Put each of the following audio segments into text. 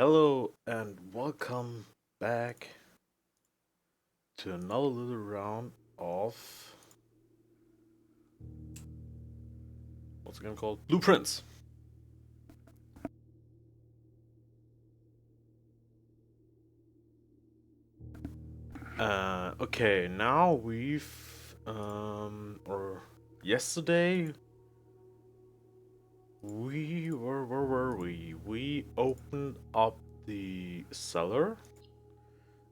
Hello and welcome back to another little round of what's it gonna called? Blueprints. Okay, now we've or yesterday where were we? We opened up the cellar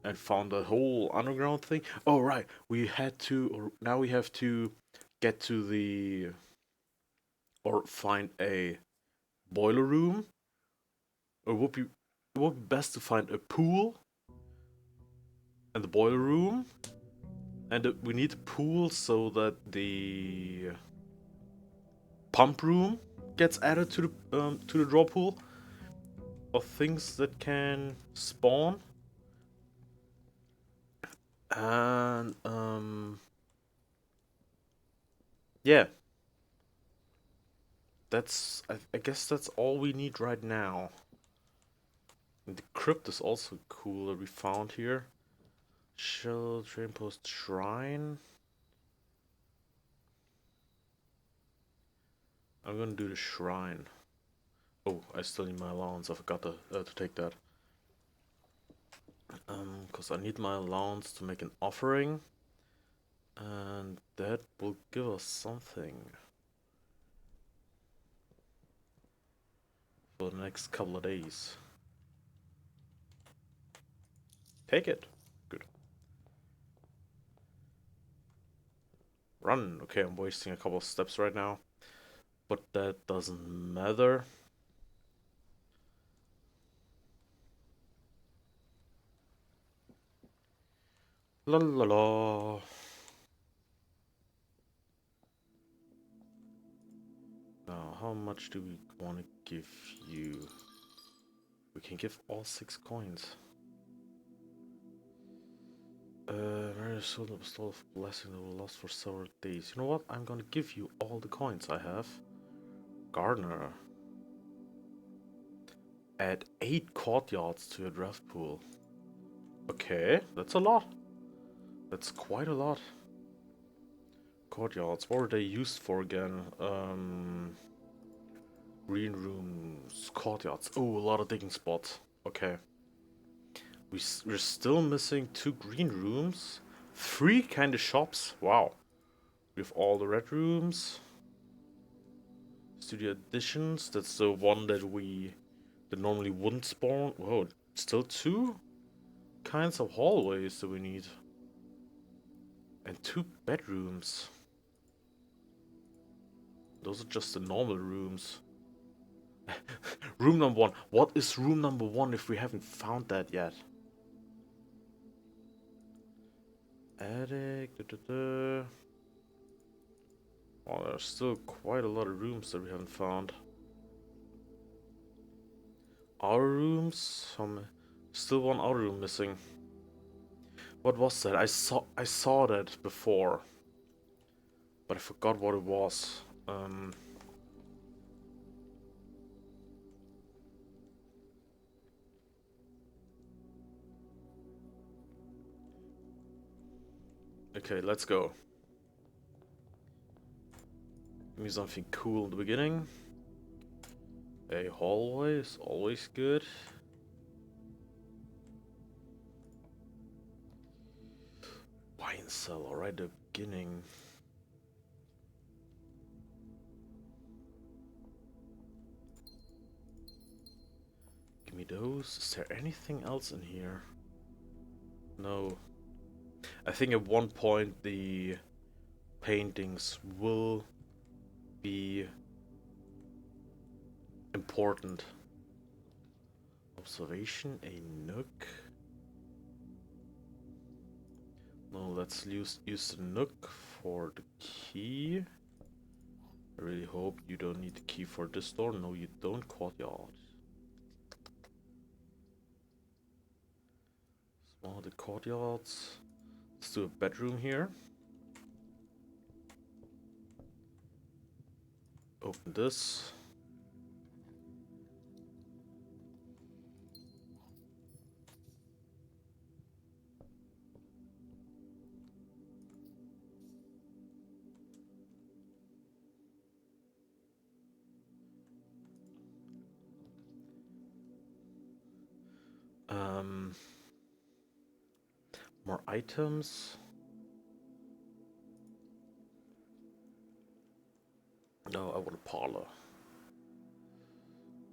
and found the whole underground thing. Oh right, we had to or now we have to get to the or find a boiler room. It would be best to find a pool and the boiler room, and we need a pool so that the pump room gets added to the draw pool of things that can spawn. And yeah, I guess that's all we need right now. And the crypt is also cool that we found here. Shell train post shrine. I'm gonna do the shrine. Oh, I still need my allowance. I forgot to take that. Because I need my allowance to make an offering, and that will give us something for the next couple of days. Take it. Good. Run. Okay, I'm wasting a couple of steps right now, but that doesn't matter. La la la. Now, how much do we want to give you? We can give all 6 coins. Mary sold a bestowal of blessing that will last for several days. You know what? I'm gonna give you all the coins I have. Gardener. Add 8 courtyards to your draft pool. Okay, that's a lot. That's quite a lot. Courtyards, what were they used for again? Green rooms, courtyards. Oh, a lot of digging spots. Okay. We're still missing 2 green rooms. 3 kind of shops. Wow. We have all the red rooms. Studio additions. That's the one that normally wouldn't spawn. Whoa, still 2 kinds of hallways that we need. And 2 bedrooms. Those are just the normal rooms. Room number 1. What is room number 1 if we haven't found that yet? Attic. Oh, there's still quite a lot of rooms that we haven't found. Outer rooms. Still one outer room missing. What was that? I saw that before, but I forgot what it was. Okay, let's go. Give me something cool in the beginning. A hallway is always good. Wine cellar right at the beginning. Give me those. Is there anything else in here? No. I think at one point the paintings will be important. Observation, a nook. No, let's use the nook for the key. I really hope you don't need the key for this door. No, you don't. Courtyard. Small the courtyards. Let's do a bedroom here. Open this. Um, more items. No, I want a parlor.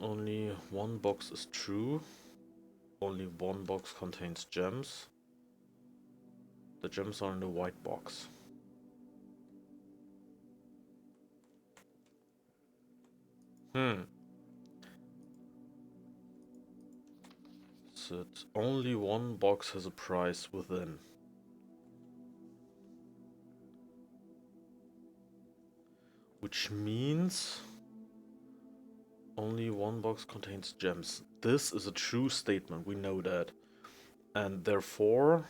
Only one box is true. Only one box contains gems. The gems are in the white box. So only one box has a price within. Which means only one box contains gems. This is a true statement, we know that. And therefore,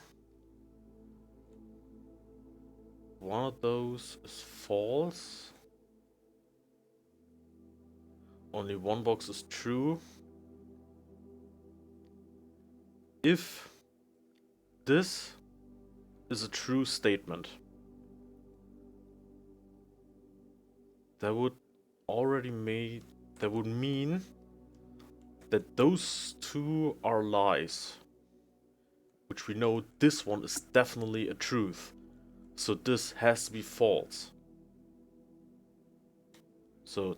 one of those is false. Only one box is true. If this is a true statement, that would mean that those two are lies. Which we know this one is definitely a truth. So this has to be false. So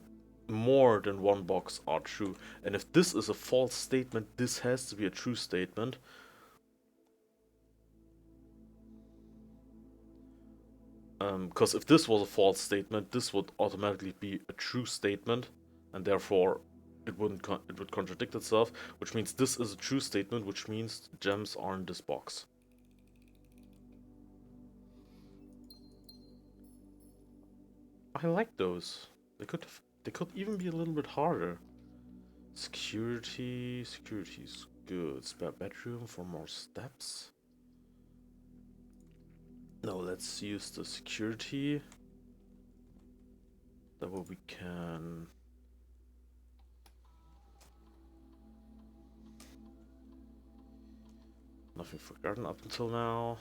more than one box are true. And if this is a false statement, this has to be a true statement. Because if this was a false statement, this would automatically be a true statement, and therefore it would contradict itself, which means this is a true statement, which means gems are in this box. I like those. They could even be a little bit harder. Security's good. Spare bedroom for more steps. No, let's use the security. That way we can... Nothing forgotten up until now.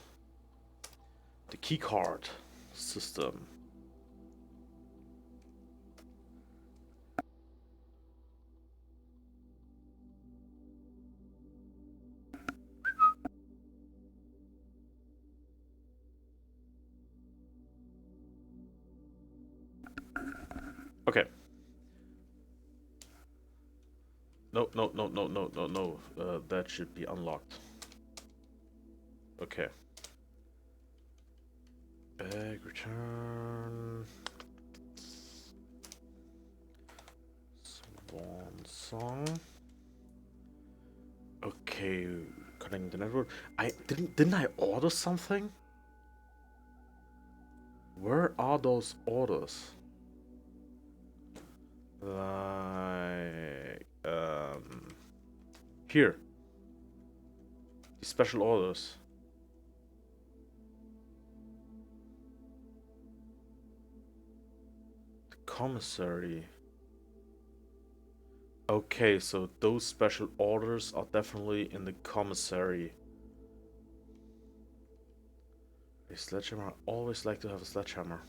The keycard system. Okay. No, no, no, no, no, no, no. That should be unlocked. Okay. Bag return. Swan song. Okay, connecting the network. Didn't I order something? Where are those orders? Like here. These special orders. The commissary. Okay, so those special orders are definitely in the commissary. A sledgehammer. I always like to have a sledgehammer.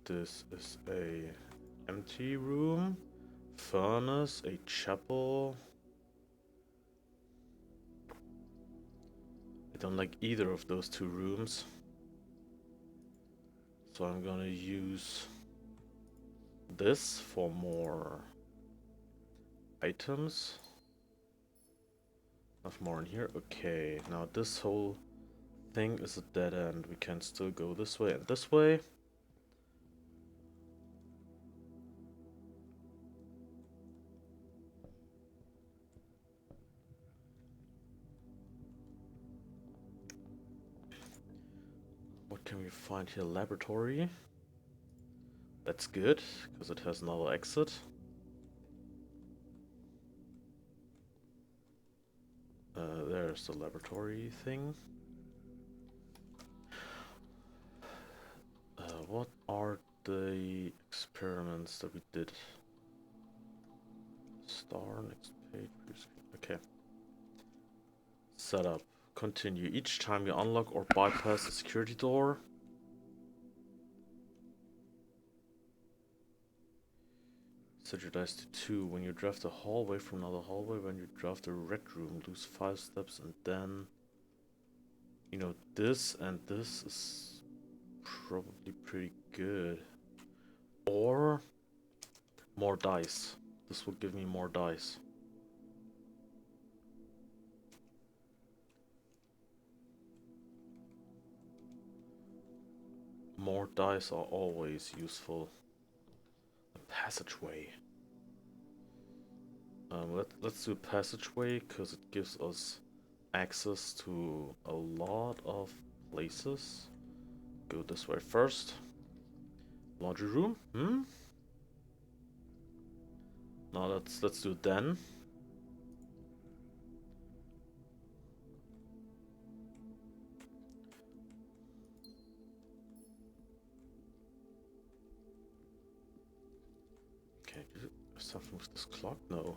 This is a empty room, furnace, a chapel. I don't like either of those two rooms, so I'm gonna use this for more items. Enough more in here. Okay, now this whole thing is a dead end. We can still go this way and this way. What can we find here? Laboratory. That's good, because it has another exit. There's the laboratory thing. What are the experiments that we did? Star, next page. Okay. Setup. Continue. Each time you unlock or bypass a security door. Set your dice to 2. When you draft a hallway from another hallway, when you draft a red room, lose 5 steps, and then... You know, this and this is probably pretty good. Or more dice. This will give me more dice. More dice are always useful. A passageway. Let's do a passageway because it gives us access to a lot of places. Go this way first. Laundry room? No, let's do it then. Okay, is something with this clock? No.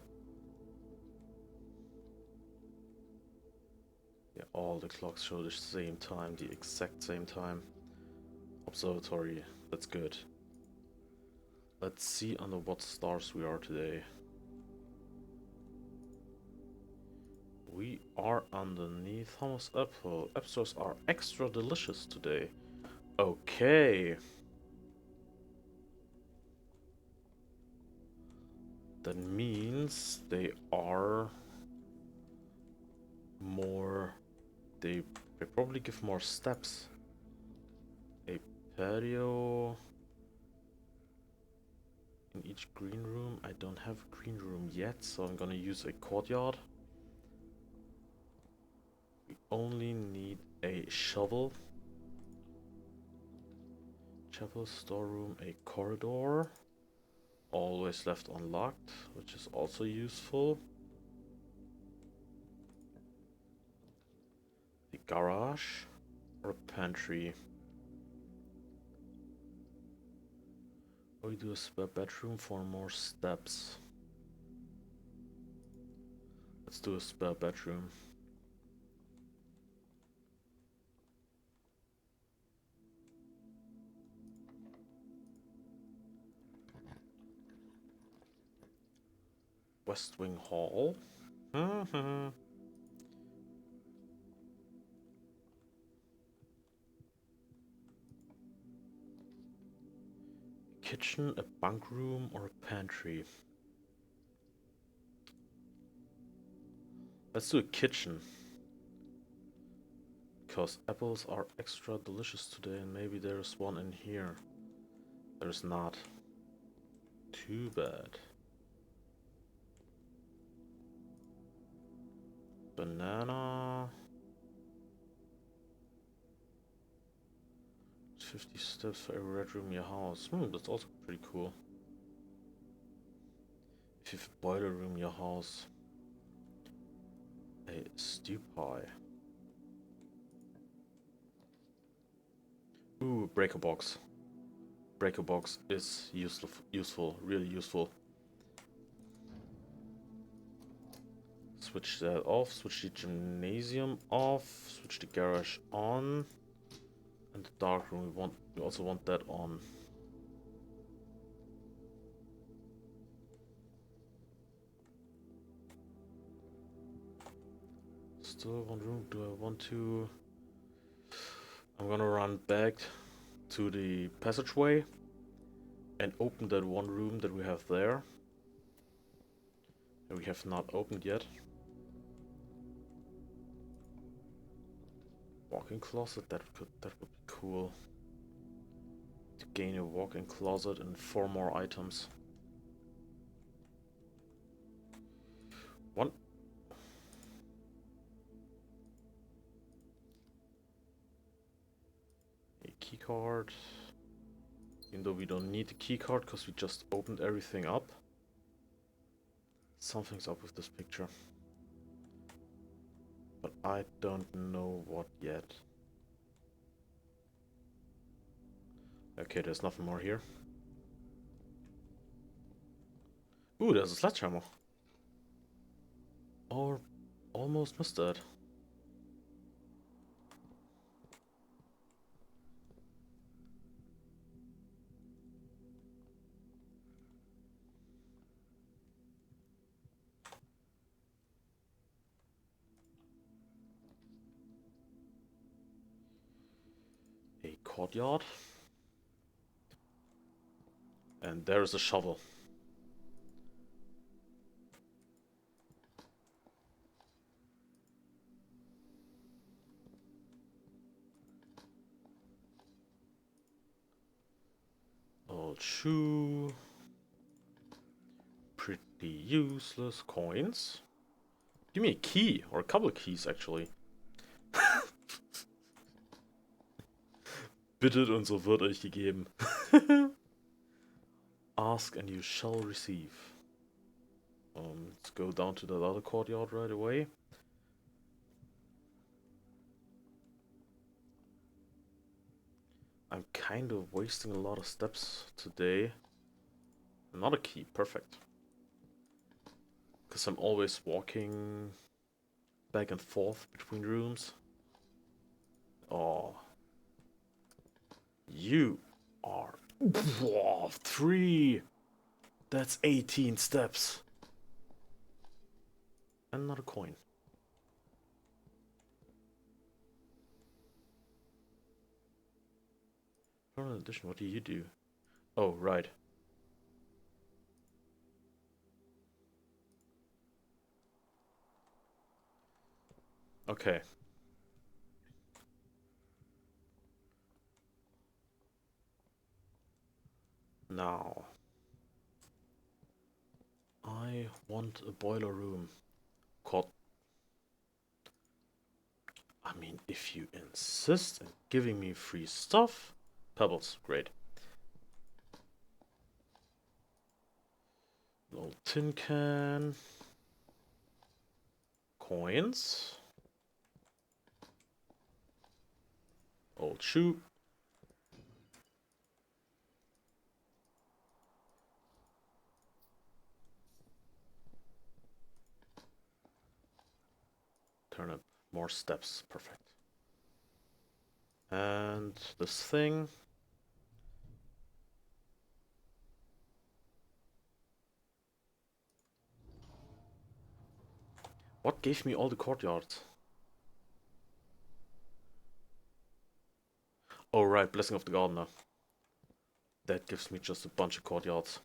Yeah, all the clocks show the same time, the exact same time. Observatory, that's good. Let's see under what stars we are today. We are underneath Thomas Apple. App stores are extra delicious today. Okay. That means they are more... They probably give more steps. A patio... In each green room. I don't have a green room yet, so I'm gonna use a courtyard. We only need a shovel. Chapel, storeroom, a corridor. Always left unlocked, which is also useful. The garage or a pantry. Or we do a spare bedroom for more steps. Let's do a spare bedroom. West Wing Hall. Kitchen, a bunk room, or a pantry. Let's do a kitchen. Because apples are extra delicious today, and maybe there's one in here. There's not. Too bad. Banana. 50 steps for every red room in your house. That's also pretty cool. If you have a boiler room in your house. A stew pie. Ooh, breaker box. Breaker box is useful, really useful. Switch that off, switch the gymnasium off, switch the garage on. And the dark room, we also want that on. Still one room, do I want to... I'm gonna run back to the passageway and open that one room that we have there. That we have not opened yet. Walk-in closet, that would be cool. To gain a walk-in closet and 4 more items. One. A key card. Even though we don't need the key card because we just opened everything up. Something's up with this picture. But I don't know what yet. Okay, there's nothing more here. Ooh, there's a sledgehammer. Or almost missed that. courtyard. And there's a shovel. Old shoe. Pretty useless coins. Give me a key, or a couple of keys actually. Bittet und so wird euch gegeben. Ask and you shall receive. Let's go down to that other courtyard right away. I'm kind of wasting a lot of steps today. Another key, perfect. Because I'm always walking back and forth between rooms. Oh. You are... Whoa, 3! That's 18 steps. Another coin. Permanent addition, what do you do? Oh, right. Okay. Now. I want a boiler room. Called... I mean, if you insist on giving me free stuff... Pebbles, great. Old tin can. Coins. Old shoe. Turnip. More steps. Perfect. And this thing. What gave me all the courtyards? Oh right, Blessing of the Gardener. That gives me just a bunch of courtyards.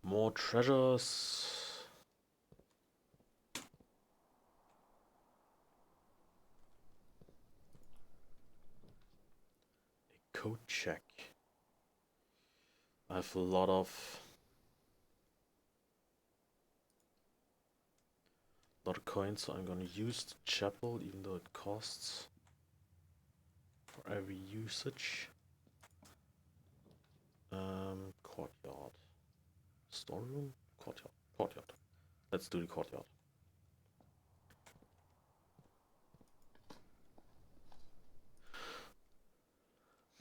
More treasures. A code check. I have a lot of coins, so I'm gonna use the chapel, even though it costs for every usage. Courtyard. Storeroom? Courtyard. Courtyard. Let's do the courtyard.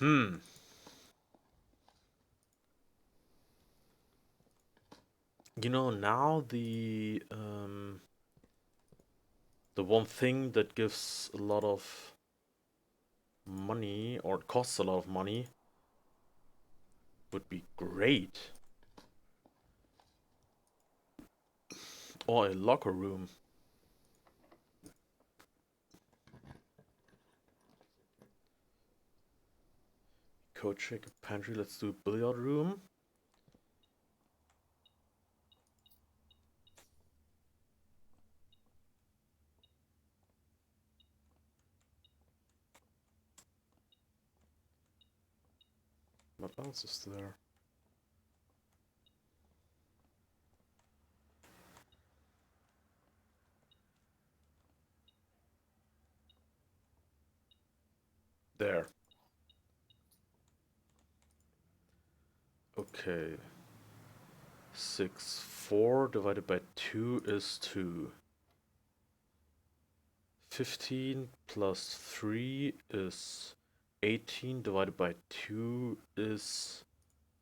You know, now the one thing that gives a lot of money, or costs a lot of money, would be great. Or a locker room. Code check, a pantry, let's do a billiard room. What else is there? There. Okay. 4 divided by 2 is 2. 15 plus 3 is 18 divided by 2 is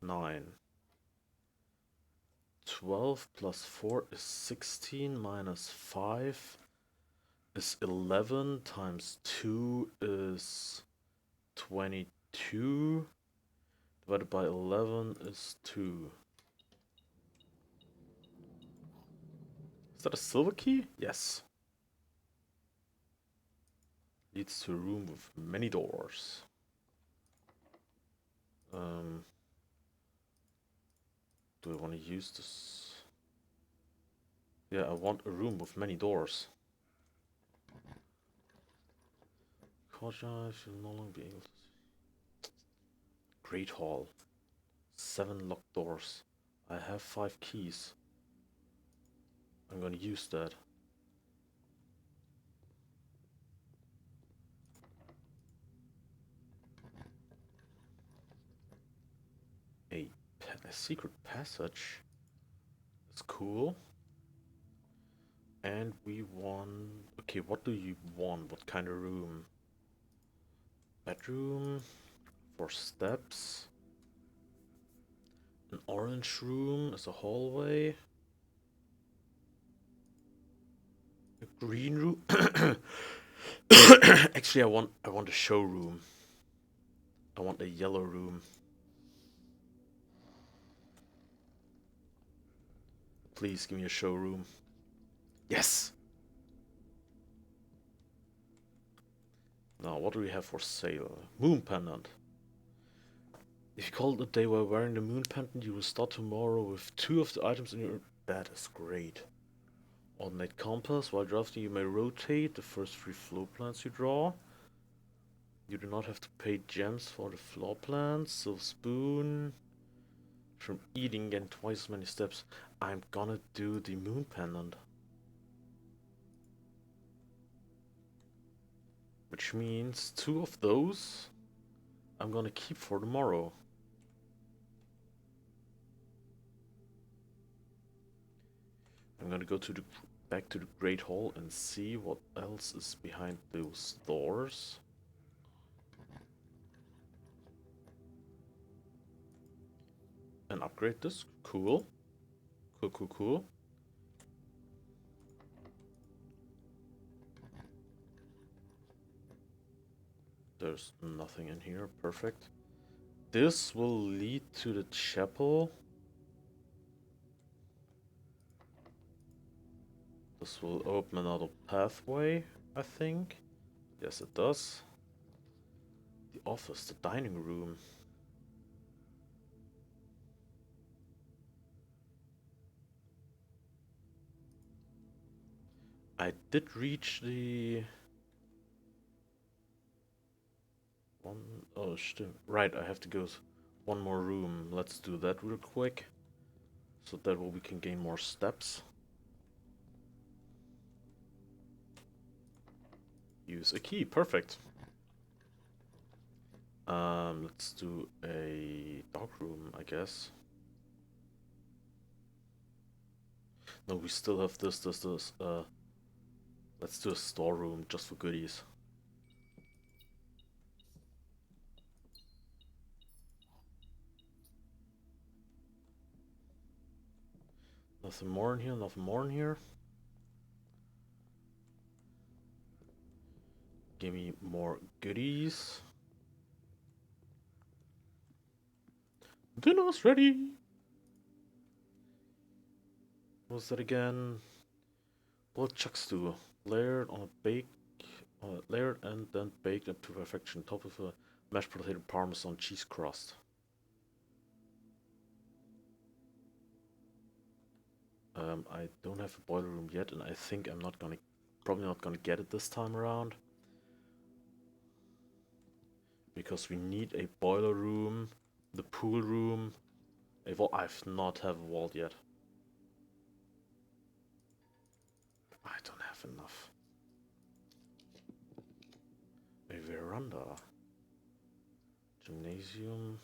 9. 12 plus 4 is 16 minus 5 is 11 times 2 is 22 divided by 11 is 2. Is that a silver key? Yes. Leads to a room with many doors. Do I want to use this? Yeah, I want a room with many doors. Courtyard should no longer be able to see. Great Hall. 7 locked doors. I have 5 keys. I'm gonna use that. A secret passage. That's cool. And we want... Okay, what do you want? What kind of room? Bedroom. 4 steps. An orange room is a hallway. A green room. Actually, I want a showroom. I want a yellow room. Please give me a showroom. Yes! Now, what do we have for sale? Moon pendant. If you call it a day while wearing the moon pendant, you will start tomorrow with 2 of the items in your... That is great. Alternate compass. While drafting, you may rotate the first 3 floor plans you draw. You do not have to pay gems for the floor plans. Silver spoon. From eating and twice as many steps. I'm gonna do the moon pendant. Which means 2 of those I'm gonna keep for tomorrow. I'm gonna go to the back to the Great Hall and see what else is behind those doors. And upgrade this. Cool. Cool, cool, cool. There's nothing in here. Perfect. This will lead to the chapel. This will open another pathway, I think. Yes, it does. The office, the dining room. I did reach the... Oh, right, I have to go one more room. Let's do that real quick. So that way we can gain more steps. Use a key, perfect. Let's do a dark room, I guess. No, we still have this. Let's do a storeroom just for goodies. Nothing more in here, nothing more in here. Give me more goodies. Dinner's ready! What was that again? Blood chuck stew. Layered on a bake. Layered and then baked up to perfection. Top of a mashed potato parmesan cheese crust. I don't have a boiler room yet, and I think I'm probably not gonna get it this time around. Because we need a boiler room, the pool room, a vault. I've not have a vault yet. I don't have enough. A veranda. Gymnasium.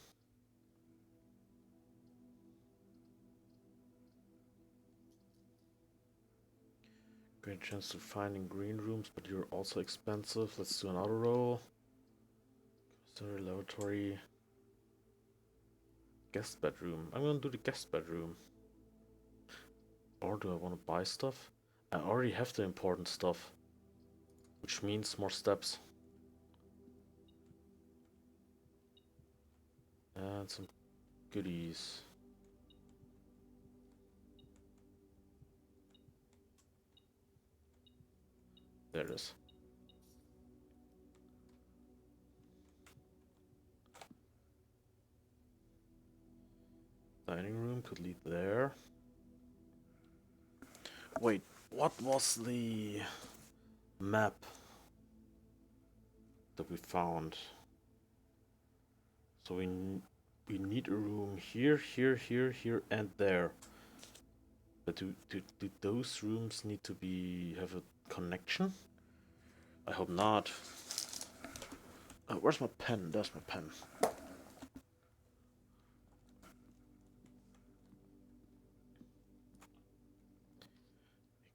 Great chance to finding green rooms, but you're also expensive. Let's do another roll. Sorry, laboratory. Guest bedroom. I'm gonna do the guest bedroom. Or do I want to buy stuff? I already have the important stuff, which means more steps. And some goodies. There it is. Dining room could lead there. Wait, what was the map that we found? So we need a room here, here, here, here, and there. But do those rooms need to have a connection? I hope not. Where's my pen? There's my pen. A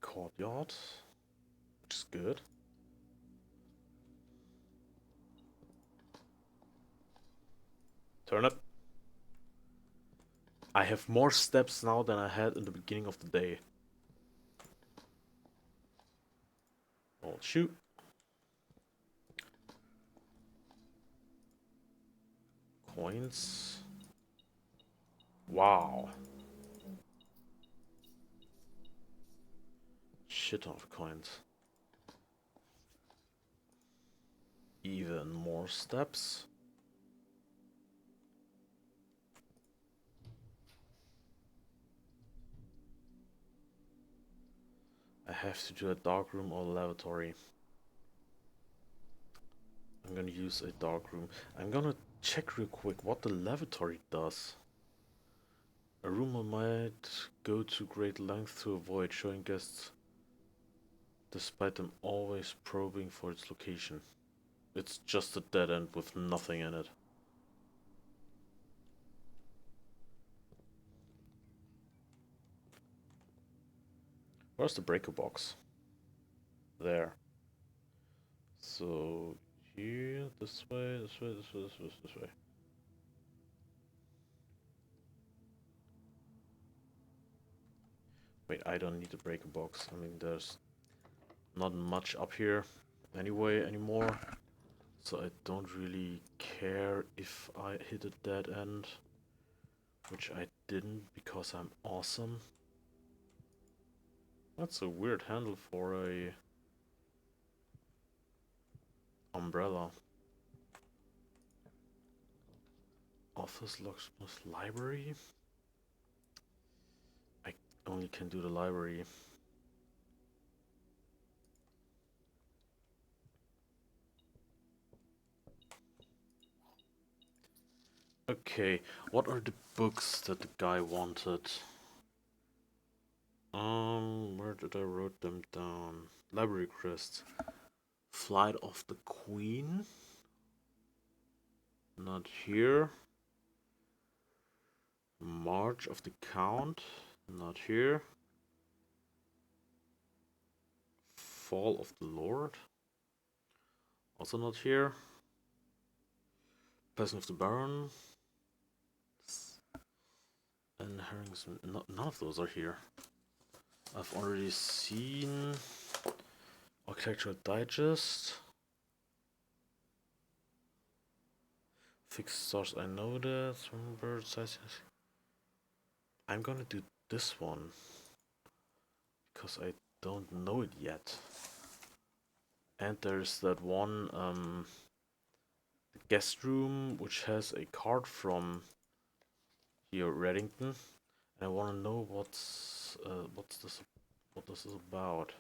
courtyard, which is good. Turnip. I have more steps now than I had in the beginning of the day. Oh, shoot. Coins. Wow. Shit ton of coins. Even more steps. I have to do a dark room or lavatory. I'm gonna use a dark room. I'm gonna check real quick what the lavatory does. A room I might go to great lengths to avoid showing guests, despite them always probing for its location. It's just a dead end with nothing in it. Where's the breaker box? There. So here, this way, this way, this way, this way, this way. Wait, I don't need the breaker box. I mean, there's not much up here anyway anymore. So I don't really care if I hit a dead end. Which I didn't because I'm awesome. That's a weird handle for a umbrella. Office, locksmith, library? I only can do the library. Okay, what are the books that the guy wanted? Where did I wrote them down? Library Crest. Flight of the Queen? Not here. March of the Count? Not here. Fall of the Lord? Also not here. Passing of the Baron? And Herring's... none of those are here. I've already seen Architectural Digest. Fixed stars, I know that. Bird size. I'm gonna do this one because I don't know it yet. And there's that one guest room which has a card from here, Reddington. And I want to know what this is about.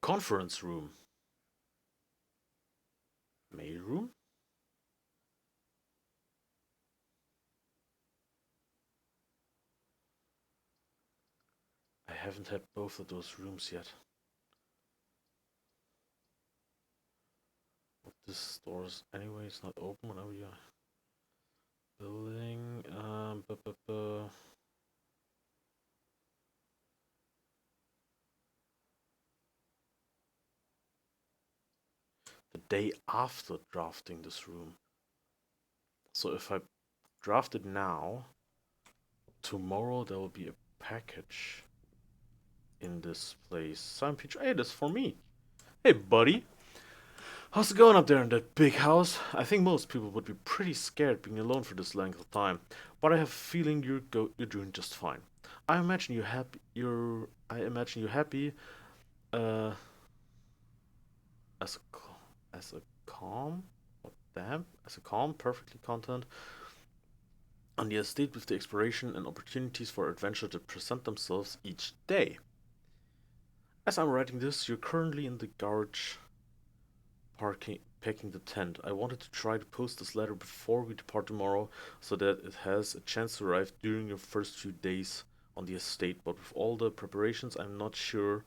Conference room. Mail room. I haven't had both of those rooms yet. But this store is anyway, it's not open whenever you are. Building, the day after drafting this room. So if I draft it now, tomorrow there will be a package in this place. Signed picture. Hey, that's for me. Hey, buddy. How's it going up there in that big house? I think most people would be pretty scared being alone for this length of time, but I have a feeling you're doing just fine. I imagine you're happy. Uh, as as a calm. What damn? As a calm, perfectly content on the estate with the exploration and opportunities for adventure that present themselves each day. As I'm writing this, you're currently in the garage packing the tent. I wanted to try to post this letter before we depart tomorrow so that it has a chance to arrive during your first few days on the estate, but with all the preparations, I'm not sure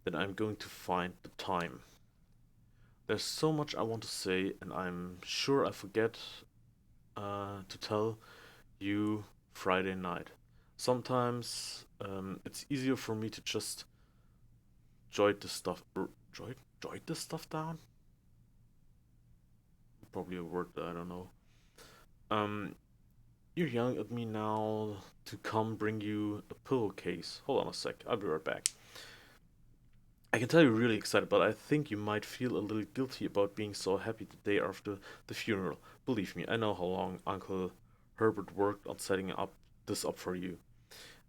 that I'm going to find the time. There's so much I want to say, and I'm sure I forget to tell you Friday night. Sometimes it's easier for me to just jot this stuff, jot this stuff down. Probably a word that I don't know. Um, you're yelling at me now to come bring you a pillowcase. Hold on a sec. I'll be right back. I can tell you're really excited, but I think you might feel a little guilty about being so happy the day after the funeral. Believe me, I know how long Uncle Herbert worked on setting this up for you.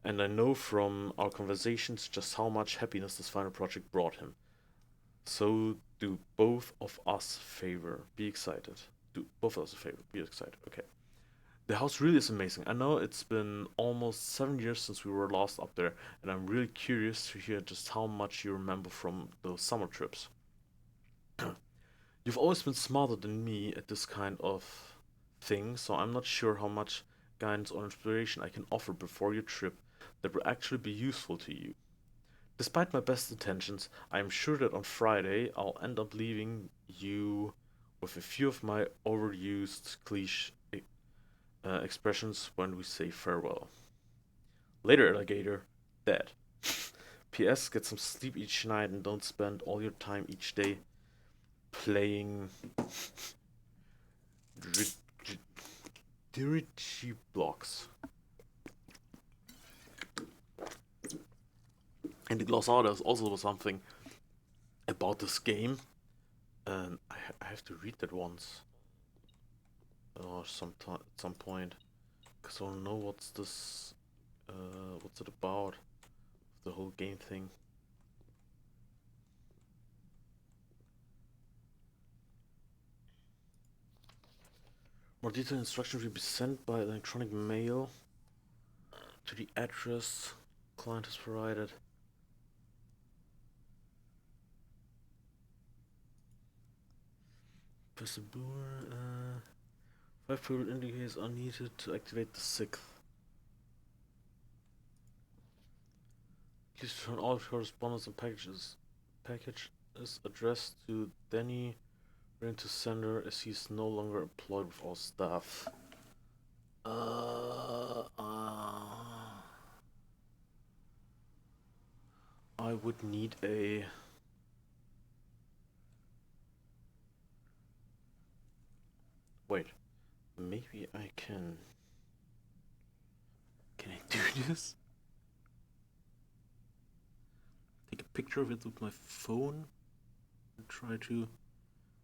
And I know from our conversations just how much happiness this final project brought him. So do both of us favor. Be excited. Do both of us a favor. Be excited. Okay. The house really is amazing. I know it's been almost 7 years since we were last up there, and I'm really curious to hear just how much you remember from those summer trips. You've always been smarter than me at this kind of thing, so I'm not sure how much guidance or inspiration I can offer before your trip that will actually be useful to you. Despite my best intentions, I am sure that on Friday I'll end up leaving you with a few of my overused cliche expressions when we say farewell. Later, alligator, dead. P.S. Get some sleep each night and don't spend all your time each day playing dirty blocks. And the glossar there's also something about this game, and I have to read that once or at some point because I don't know what's it about, the whole game thing. More detailed instructions will be sent by electronic mail to the address client has provided. Press the boomer. 5 purple indicators are needed to activate the 6th. Please return all correspondence and packages. Package is addressed to Danny, written to sender as he is no longer employed with our staff. I would need a... Wait, maybe I can... Can I do this? Take a picture of it with my phone and try to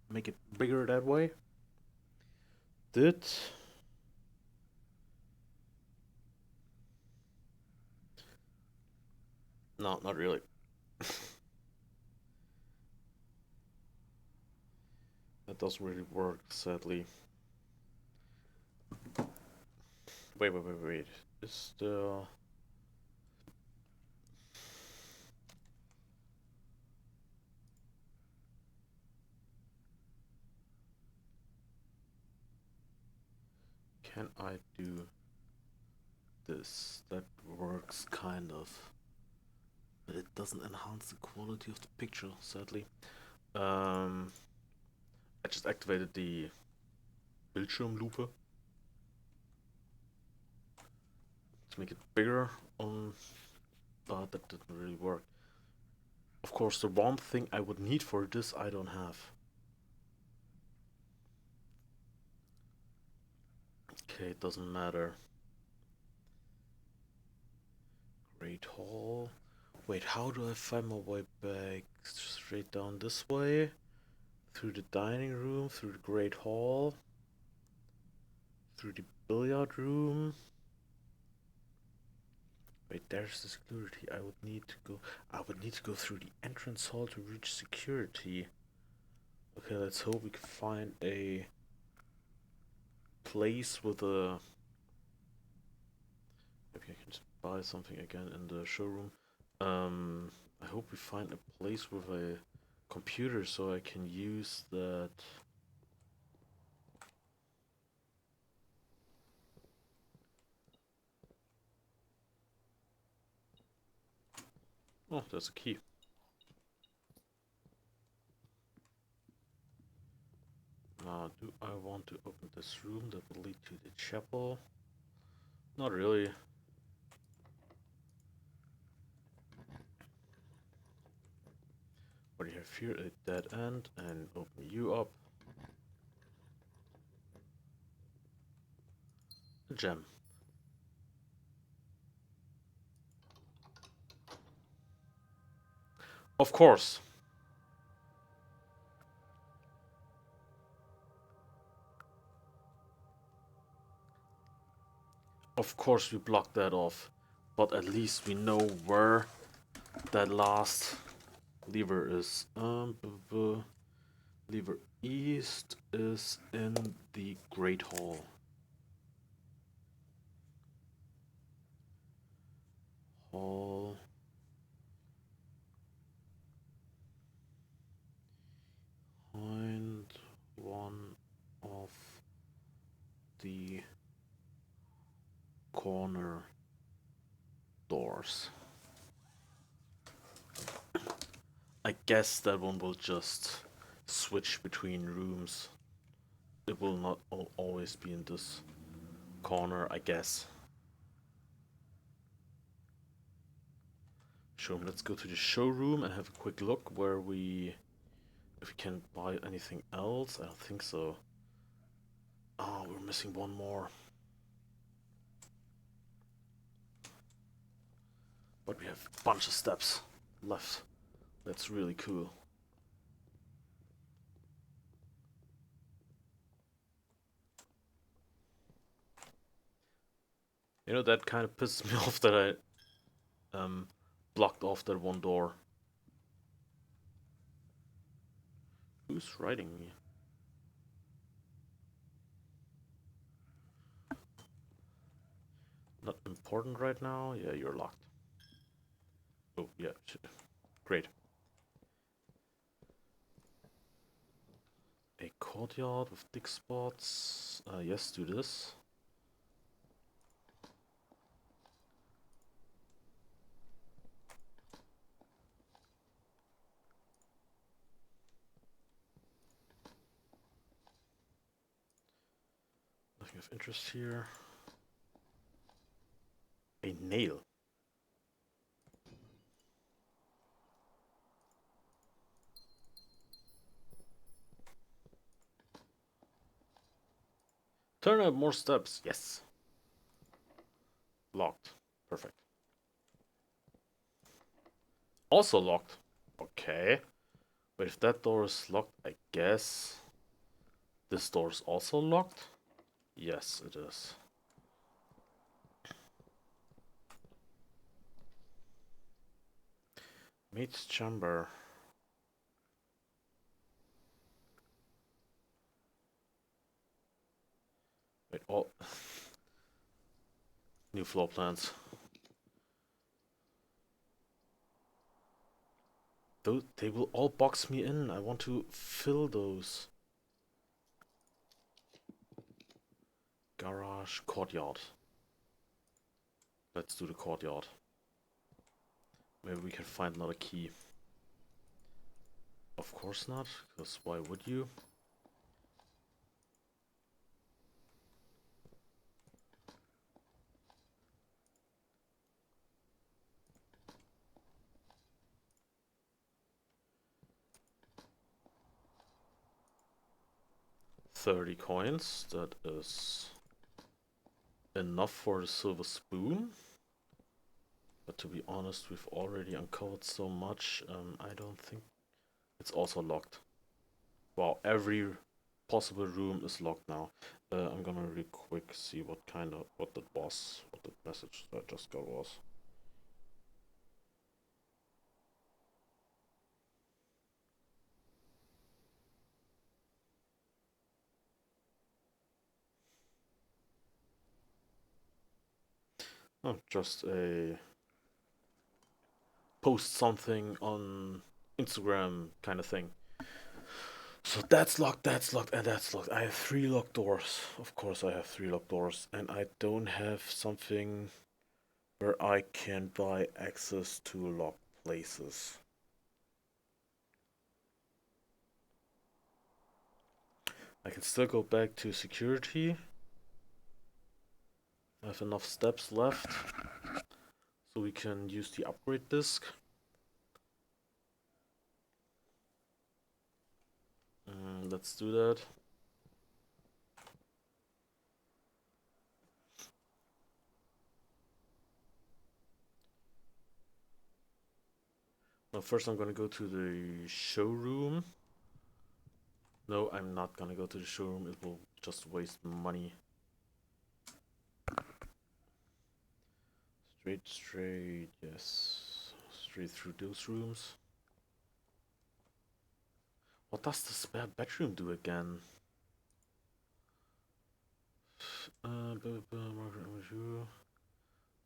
make it bigger that way. No, not really. That doesn't really work, sadly. Wait. Is the... Can I do this? That works kind of. But it doesn't enhance the quality of the picture, sadly. I just activated the Bildschirmlupe to make it bigger on, but that didn't really work. Of course, the one thing I would need for this I don't have. Okay, it doesn't matter. Great Hall. Wait, how do I find my way back? Straight down this way? Through the dining room, through the Great Hall, through the billiard room. Wait, there's the security. I would need to go through the entrance hall to reach security. Okay, let's hope we can find a place with a... Maybe I can just buy something again in the showroom. I hope we find a place with a computer so I can use that. Oh, there's a key. Now, do I want to open this room that will lead to the chapel? Not really. What do you have here? A dead end, and open you up. A gem. Of course. Of course we blocked that off. But at least we know where that last lever is. Lever east is in the Great Hall. Hall. Find one of the corner doors. I guess that one will just switch between rooms. It will not always be in this corner, I guess. Showroom. Let's go to the showroom and have a quick look if we can buy anything else. I don't think so. Oh, we're missing one more. But we have a bunch of steps left. That's really cool. You know, that kind of pisses me off that I blocked off that one door. Who's writing me? Not important right now? Yeah, you're locked. Oh, yeah. Great. A courtyard with thick spots. Yes, do this. Nothing of interest here. A nail. Turn up more steps. Yes. Locked. Perfect. Also locked. Okay. But if that door is locked, I guess this door is also locked? Yes, it is. Mate's chamber. Wait, oh. New floor plans. They will all box me in. I want to fill those. Garage, courtyard. Let's do the courtyard. Maybe we can find another key. Of course not, because why would you? $30 coins, that is enough for the silver spoon. But to be honest, we've already uncovered so much. I don't think it's also locked. Wow, every possible room is locked now. I'm gonna real quick see what that was, what the message that I just got was. Oh, just a post something on Instagram kind of thing. So that's locked, and that's locked. I have 3 locked doors. Of course, I have 3 locked doors, and I don't have something where I can buy access to locked places. I can still go back to security. I have enough steps left, so we can use the upgrade disc. Let's do that. Now first I'm gonna go to the showroom. No, I'm not gonna go to the showroom, it will just waste money. Straight, yes. Straight through those rooms. What does the spare bedroom do again?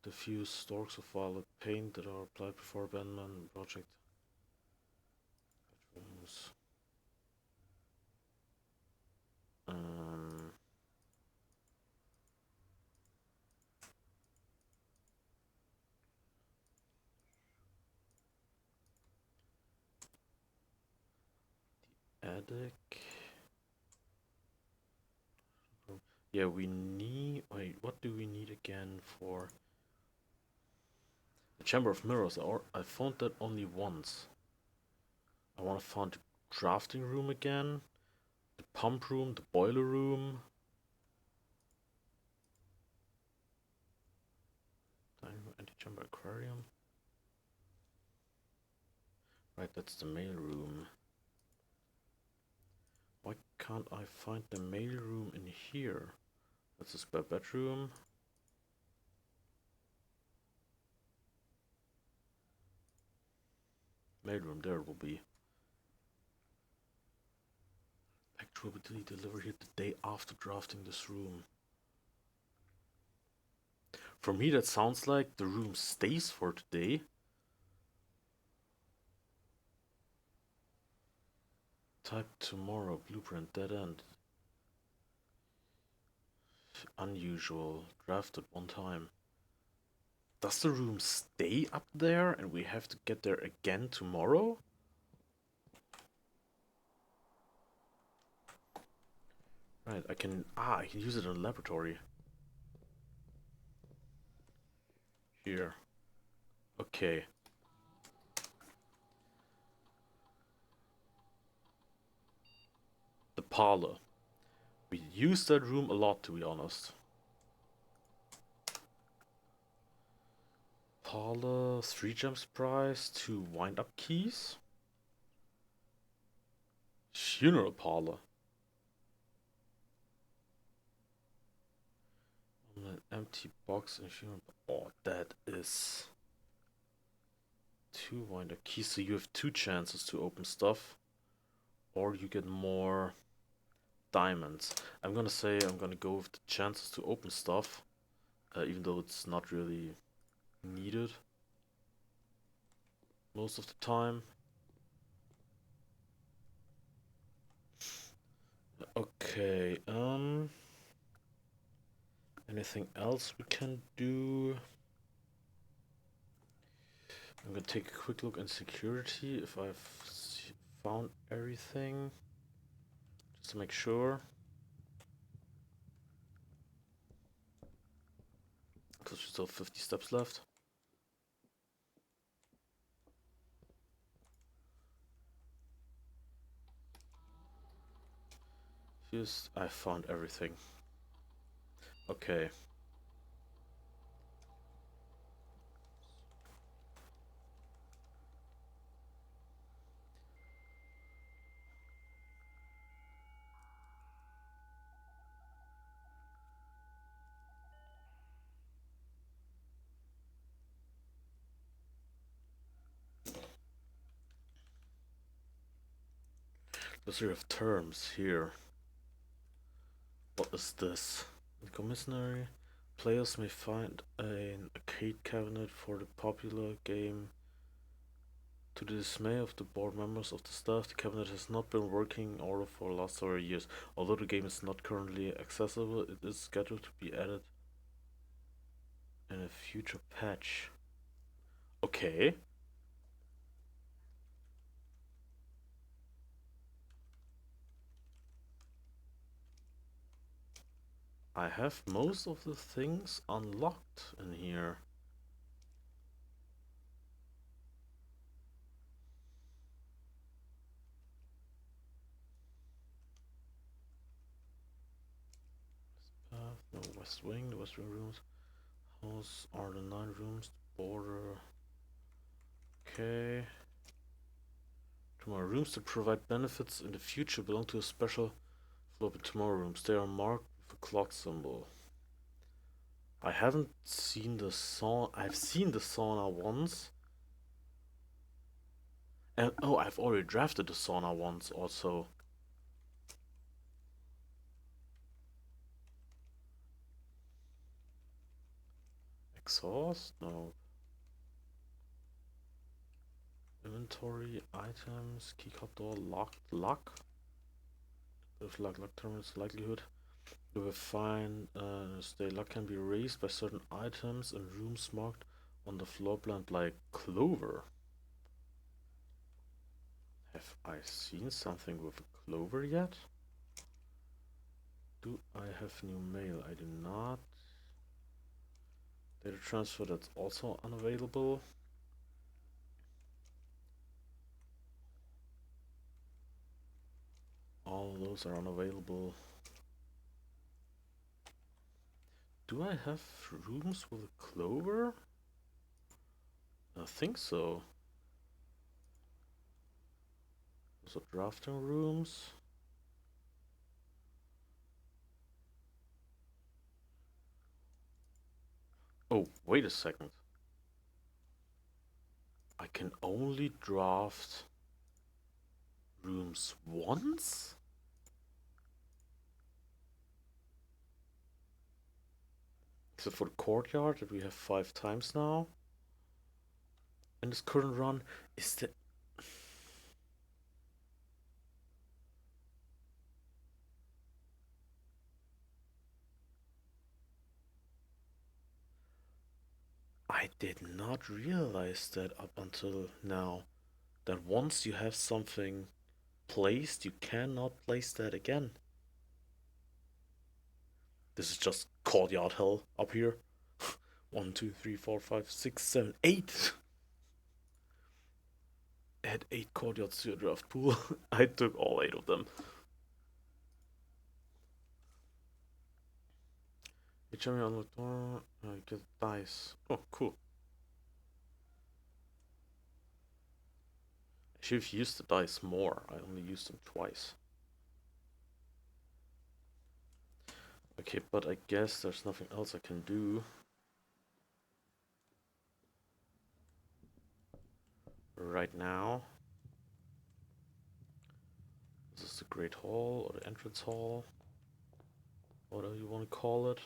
Diffuse stalks of violet paint that are applied before abandonment project. Bedrooms. Um, Attic. Yeah, we need. Wait, what do we need again for the Chamber of Mirrors? Or I found that only once. I want to find the drafting room again, the pump room, the boiler room. Anti-chamber aquarium. Right, that's the mail room. Why can't I find the mail room in here? That's a spare bedroom. Mail room, there it will be. Package will be delivered here the day after drafting this room. For me, that sounds like the room stays for today. Type tomorrow, blueprint, dead end. Unusual, drafted one time. Does the room stay up there and we have to get there again tomorrow? Right, I can use it in a laboratory. Here. Okay. The parlor. We use that room a lot, to be honest. Parlor, 3 gems price, 2 wind-up keys. Funeral parlor. An empty box and funeral. Oh, that is 2 wind-up keys. So you have 2 chances to open stuff, or you get more diamonds. I'm gonna say I'm gonna go with the chances to open stuff, even though it's not really needed most of the time. Okay, anything else we can do? I'm gonna take a quick look in security if I've found everything, just to make sure. Because we still have 50 steps left. Just, I found everything. Okay. Does you have terms here? What is this? The commissary. Players may find an arcade cabinet for the popular game. To the dismay of the board members of the staff, the cabinet has not been working in order for the last several years. Although the game is not currently accessible, it is scheduled to be added in a future patch. Okay. I have most of the things unlocked in here. No west wing, the west wing rooms. Those are the 9 rooms, the border. Okay. Tomorrow rooms that provide benefits in the future belong to a special floor of tomorrow rooms. They are marked with a clock symbol. I haven't seen the sauna. I've seen the sauna once. And oh, I've already drafted the sauna once also. Exhaust? No. Inventory, items, keycard door, lock. If lock terminals likelihood. You will find the lock can be raised by certain items in rooms marked on the floor plan like clover. Have I seen something with a clover yet? Do I have new mail? I do not. Data transfer, that's also unavailable. All of those are unavailable. Do I have rooms with a clover? I think so. Those are drafting rooms. Oh, wait a second. I can only draft rooms once? Except for the courtyard that we have 5 times now. In this current run, is the... I did not realize that up until now. That once you have something placed, you cannot place that again. This is just courtyard hell up here. 1, 2, 3, 4, 5, 6, 7, 8. Add 8 courtyards to your draft pool. I took all 8 of them. Each time you unlock door, you get dice. Oh, cool. I should have used the dice more. I only used them twice. Okay, but I guess there's nothing else I can do. Right now. This is the Great Hall, or the Entrance Hall. Whatever you want to call it.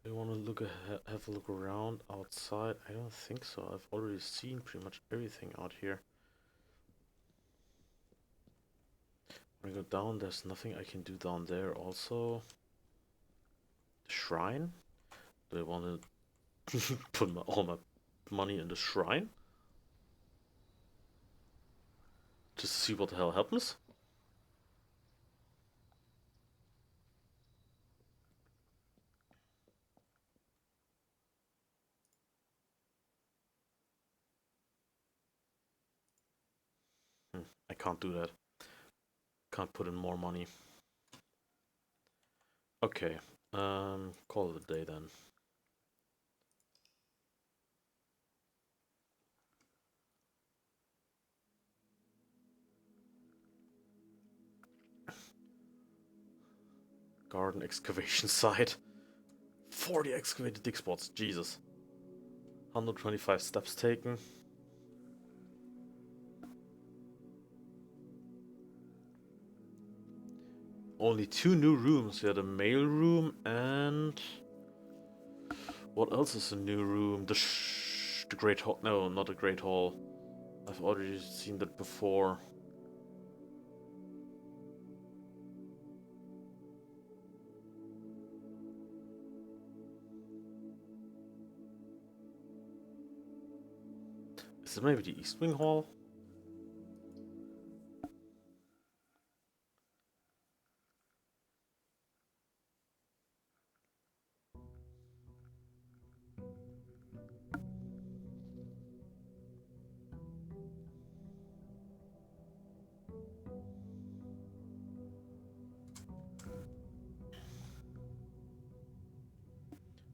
You want to look have a look around outside? I don't think so. I've already seen pretty much everything out here. When I go down, there's nothing I can do down there. Also, the shrine. Do I want to put all my money in the shrine? Just to see what the hell happens? I can't do that. Can't put in more money. Okay, call it a day then. Garden excavation site. 40 excavated dig spots, Jesus. 125 steps taken. only 2 new rooms. Yeah, the mail room and... What else is a new room? The Great Hall. No, not the Great Hall. I've already seen that before. Is it maybe the East Wing Hall?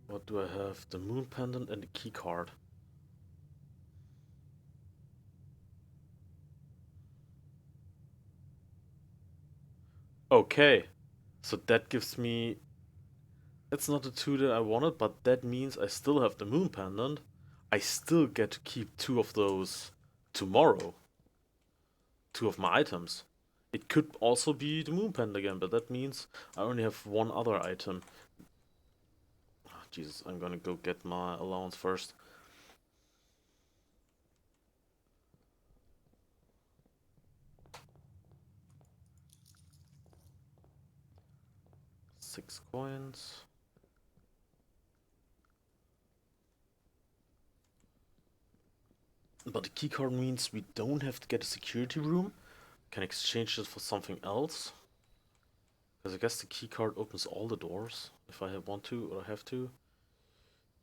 What do I have? The moon pendant and the key card. Okay, so that gives me... That's not the 2 that I wanted, but that means I still have the moon pendant. I still get to keep 2 of those tomorrow. 2 of my items. It could also be the moon pendant again, but that means I only have 1 other item. Oh, Jesus, I'm gonna go get my allowance first. Six coins. But the keycard means we don't have to get a security room. Can exchange it for something else. Because I guess the keycard opens all the doors if I want to or have to.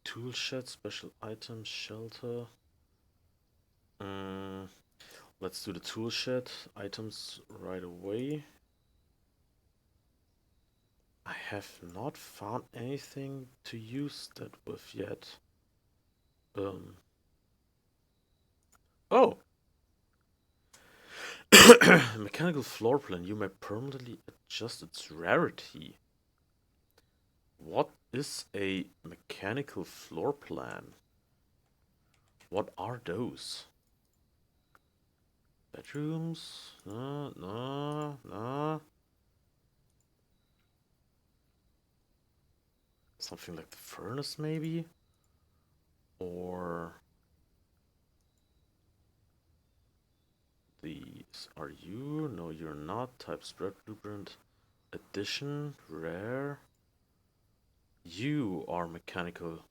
Tool shed, special items, shelter. Let's do the tool shed items right away. I have not found anything to use that with yet. Oh! Mechanical floor plan. You may permanently adjust its rarity. What is a mechanical floor plan? What are those? Bedrooms? No, no, no. Something like the furnace, maybe? Or... These are you? No, you're not. Type spread blueprint. Addition. Rare. You are mechanical.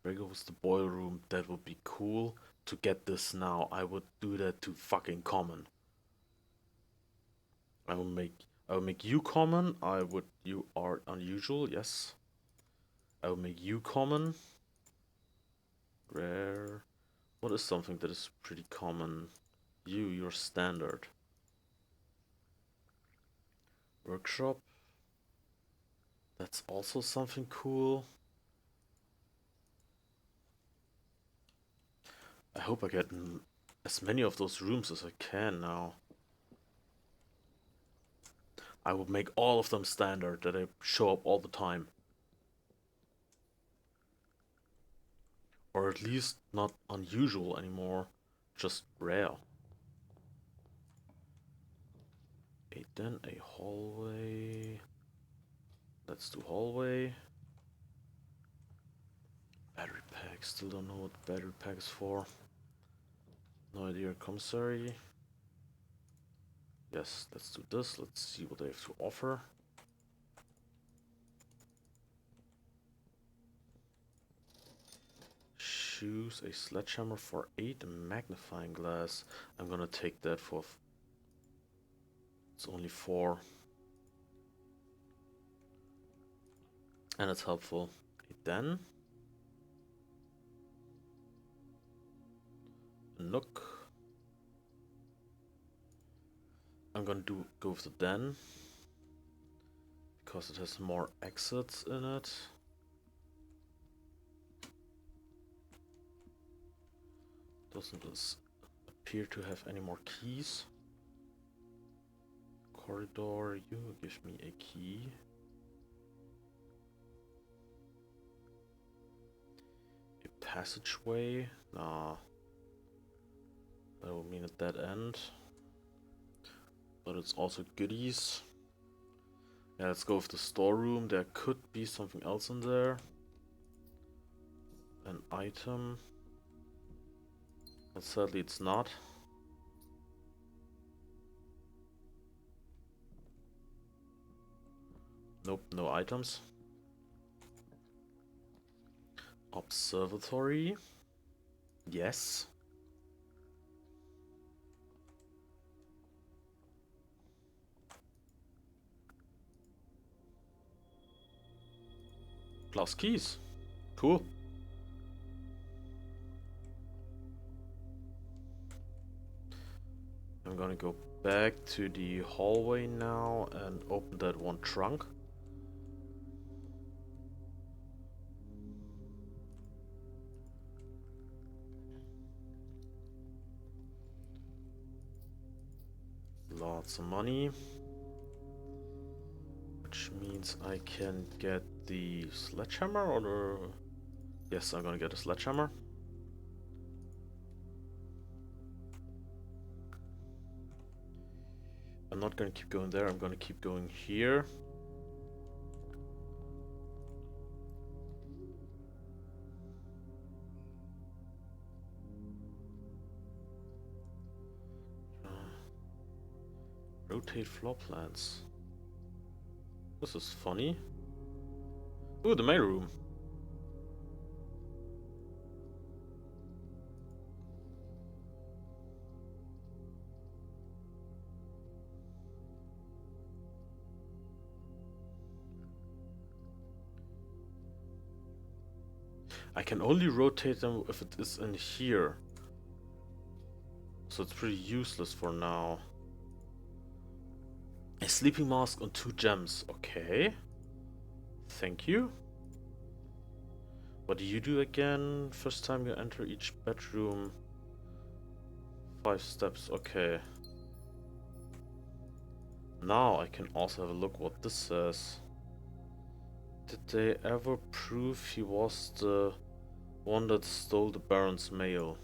There goes the boiler room. That would be cool. To get this now, I would do that to fucking common. I will make you common. You are unusual, yes. I will make you common. Rare. What is something that is pretty common? You're standard. Workshop. That's also something cool. I hope I get as many of those rooms as I can now. I will make all of them standard, that they show up all the time. Or at least not unusual anymore, just rare. Then a hallway. Let's do hallway. Battery pack, still don't know what the battery pack is for. No idea. Commissary. Yes, let's do this. Let's see what they have to offer. Choose a sledgehammer for 8, a magnifying glass. I'm gonna take that for... It's only 4. And it's helpful. Then... a nook. I'm gonna go with the den. Because it has more exits in it. Doesn't this appear to have any more keys? Corridor, you give me a key. A passageway? Nah. That would mean a dead end. But it's also goodies. Yeah, let's go with the storeroom. There could be something else in there. An item. But sadly it's not. Nope, no items. Observatory. Yes. Glass keys. Cool. I'm gonna go back to the hallway now and open that one trunk. Lots of money. Which means I can get the sledgehammer or the... Yes, I'm gonna get a sledgehammer. I'm not gonna keep going there, I'm gonna keep going here. Rotate floor plans. This is funny. Ooh, the main room. I can only rotate them if it is in here. So it's pretty useless for now. A sleeping mask on 2 gems. Okay. Thank you. What do you do again? First time you enter each bedroom. 5 steps. Okay. Now I can also have a look what this says. Did they ever prove he was the one that stole the Baron's mail?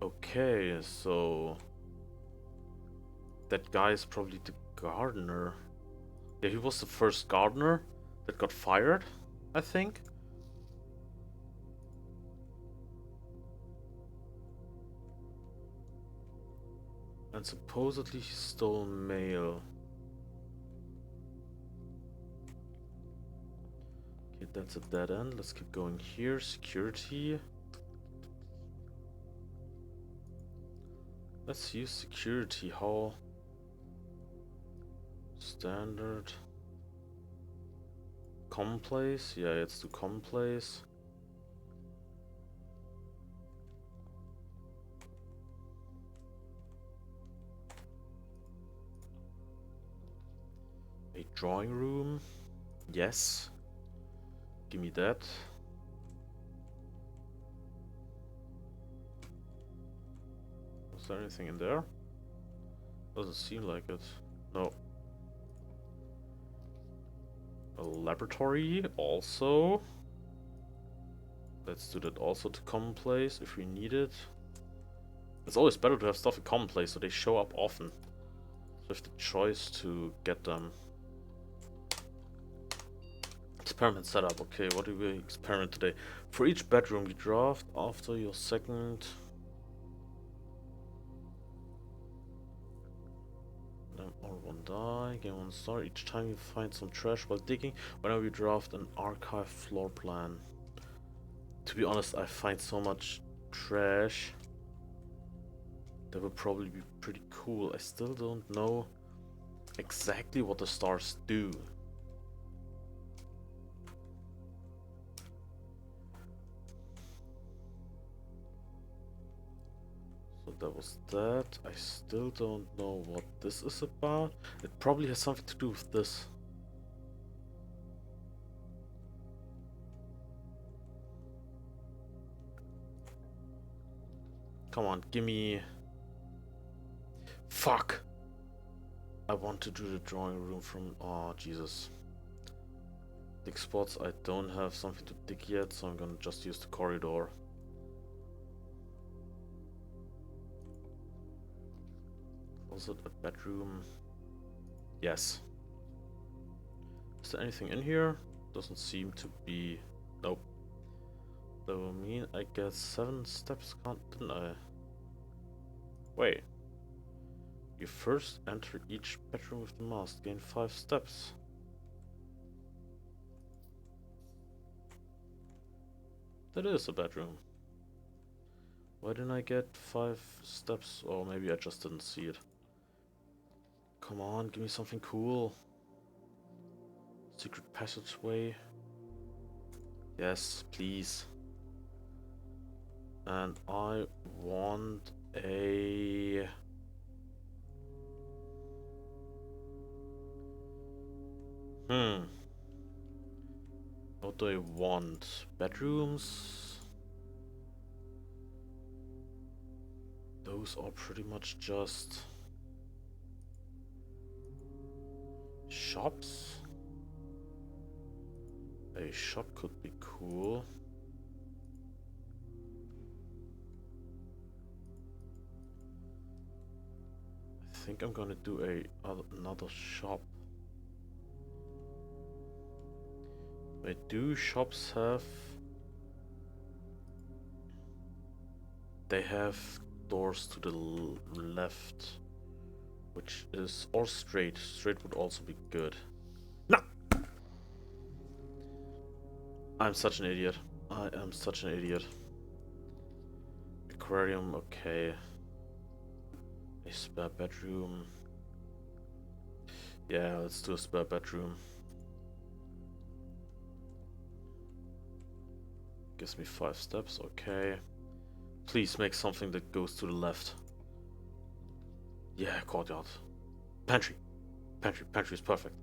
Okay, so that guy is probably the gardener. Yeah, he was the first gardener that got fired, I think. And supposedly he stole mail. Okay, that's a dead end. Let's keep going here. Security. Let's use security. How? Standard. Commonplace? Yeah, let's do commonplace. A drawing room? Yes. Give me that. Was there anything in there? Doesn't seem like it. No. A laboratory also. Let's do that also to commonplace if we need it. It's always better to have stuff in commonplace so they show up often. So if the choice to get them. Experiment setup. Okay, what do we experiment today? For each bedroom you draft after your second. Or 1 die, gain 1 star. Each time you find some trash while digging, whenever you draft an archive floor plan. To be honest, I find so much trash. That would probably be pretty cool. I still don't know exactly what the stars do. So that was that. I still don't know what this is about. It probably has something to do with this. Come on, give me... Fuck! I want to do the drawing room from... Oh, Jesus. Dig spots, I don't have something to dig yet, so I'm gonna just use the corridor. Was it a bedroom? Yes. Is there anything in here? Doesn't seem to be. Nope. That will mean I get 7 steps, didn't I? Wait. You first enter each bedroom with the mask, gain 5 steps. That is a bedroom. Why didn't I get 5 steps? Or maybe I just didn't see it. Come on, give me something cool. Secret passageway. Yes, please. And I want a... What do I want? Bedrooms? Those are pretty much just... shops? A shop could be cool. I think I'm gonna do another shop. Wait, do shops have... They have doors to the left, which is... or straight. Straight would also be good. No! I'm such an idiot. I am such an idiot. Aquarium, okay. A spare bedroom. Yeah, let's do a spare bedroom. Gives me 5 steps, okay. Please make something that goes to the left. Yeah, courtyard. Pantry. Pantry is perfect.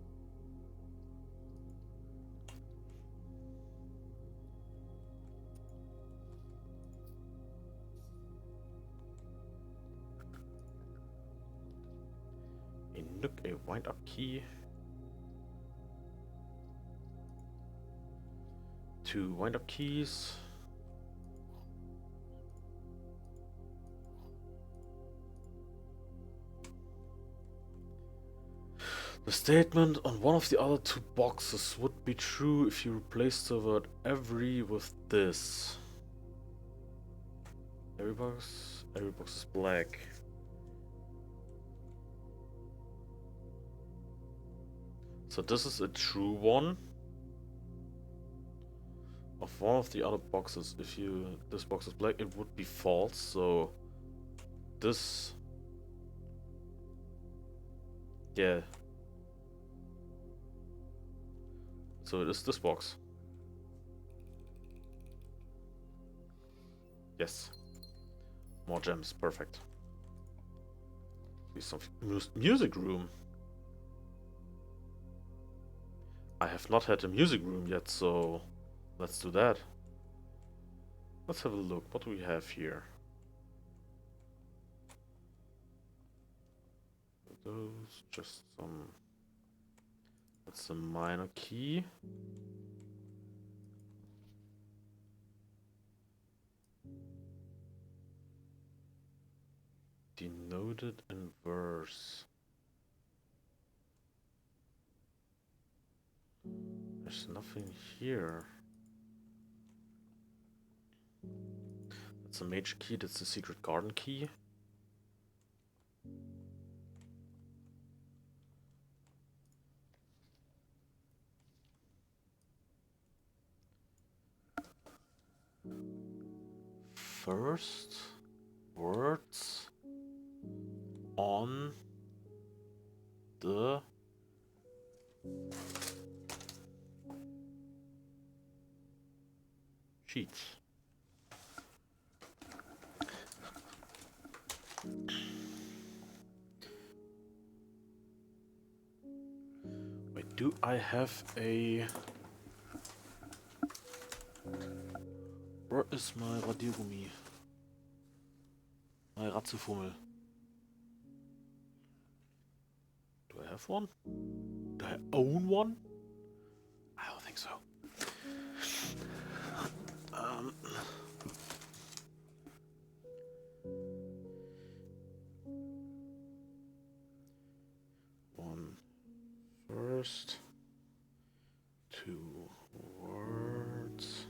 A nook, a wind-up key. 2 wind-up keys. The statement on one of the other 2 boxes would be true if you replaced the word every with this. Every box is black. So this is a true one. Of one of the other boxes, if this box is black, it would be false. So this, yeah. So it is this box. Yes. More gems, perfect. Something music room. I have not had a music room yet, so let's do that. Let's have a look. What do we have here? Those just some. That's a minor key. Denoted in verse. There's nothing here. That's a major key. That's the secret garden key. First words on the sheet. Wait, do I have a... Where is my Radiergummi? My Ratzefummel. Do I have one? Do I own one? I don't think so. One, first 2 words.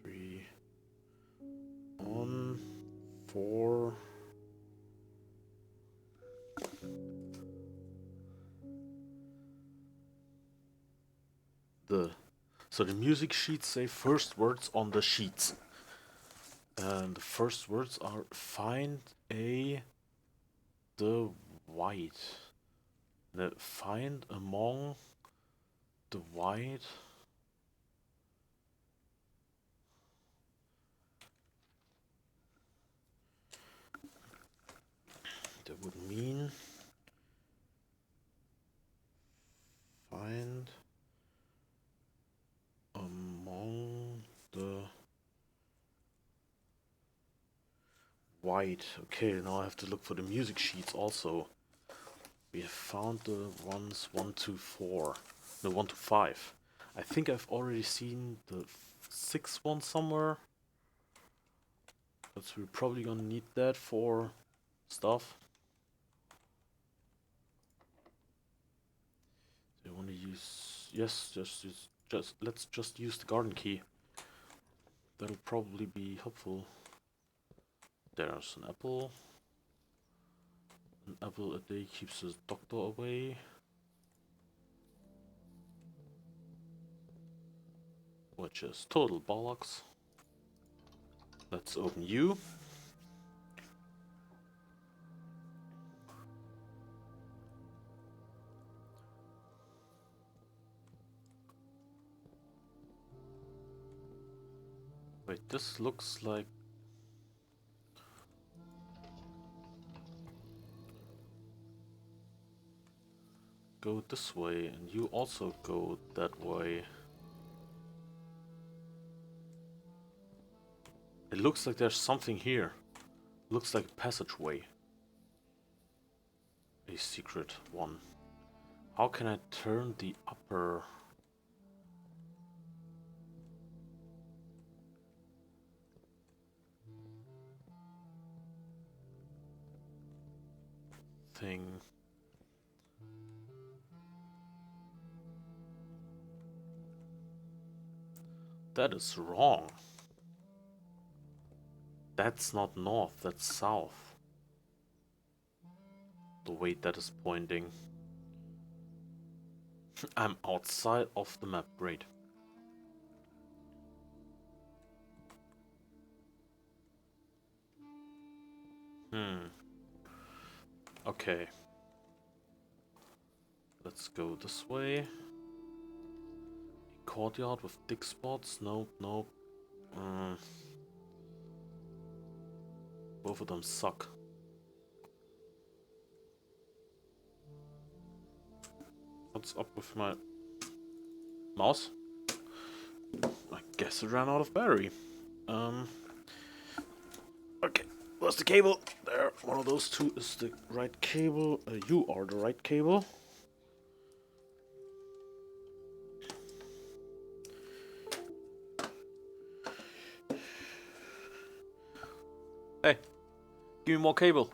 3 on 4. So the music sheets say first words on the sheets. And the first words are find the white. Find among the white. That would mean find among the white. Okay, now I have to look for the music sheets also. We have found the ones 1 to 4. No, 1 to 5. I think I've already seen the 6th one somewhere. But we're probably gonna need that for stuff. Do you want to use... Yes, let's just use the garden key. That'll probably be helpful. There's an apple. An apple a day keeps the doctor away. Which is total bollocks. Let's open you. Wait, this looks like... Go this way, and you also go that way. It looks like there's something here. Looks like a passageway. A secret one. How can I turn the upper... thing? That is wrong. That's not north, that's south. The way that is pointing. I'm outside of the map, great. Okay. Let's go this way. Courtyard with dig spots? Nope, nope. Both of them suck. What's up with my mouse? I guess it ran out of battery. Okay, where's the cable? There, one of those two is the right cable. You are the right cable. Hey, give me more cable.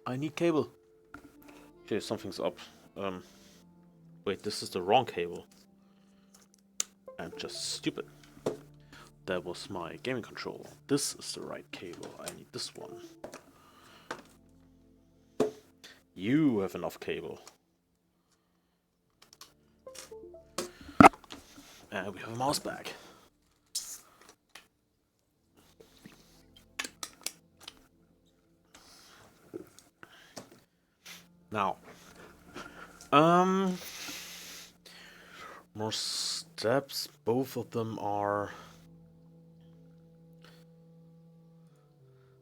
I need cable. Okay, something's up. Wait, this is the wrong cable. I'm just stupid. That was my gaming controller. This is the right cable. I need this one. You have enough cable. And we have a mouse back. Now, more steps. Both of them are...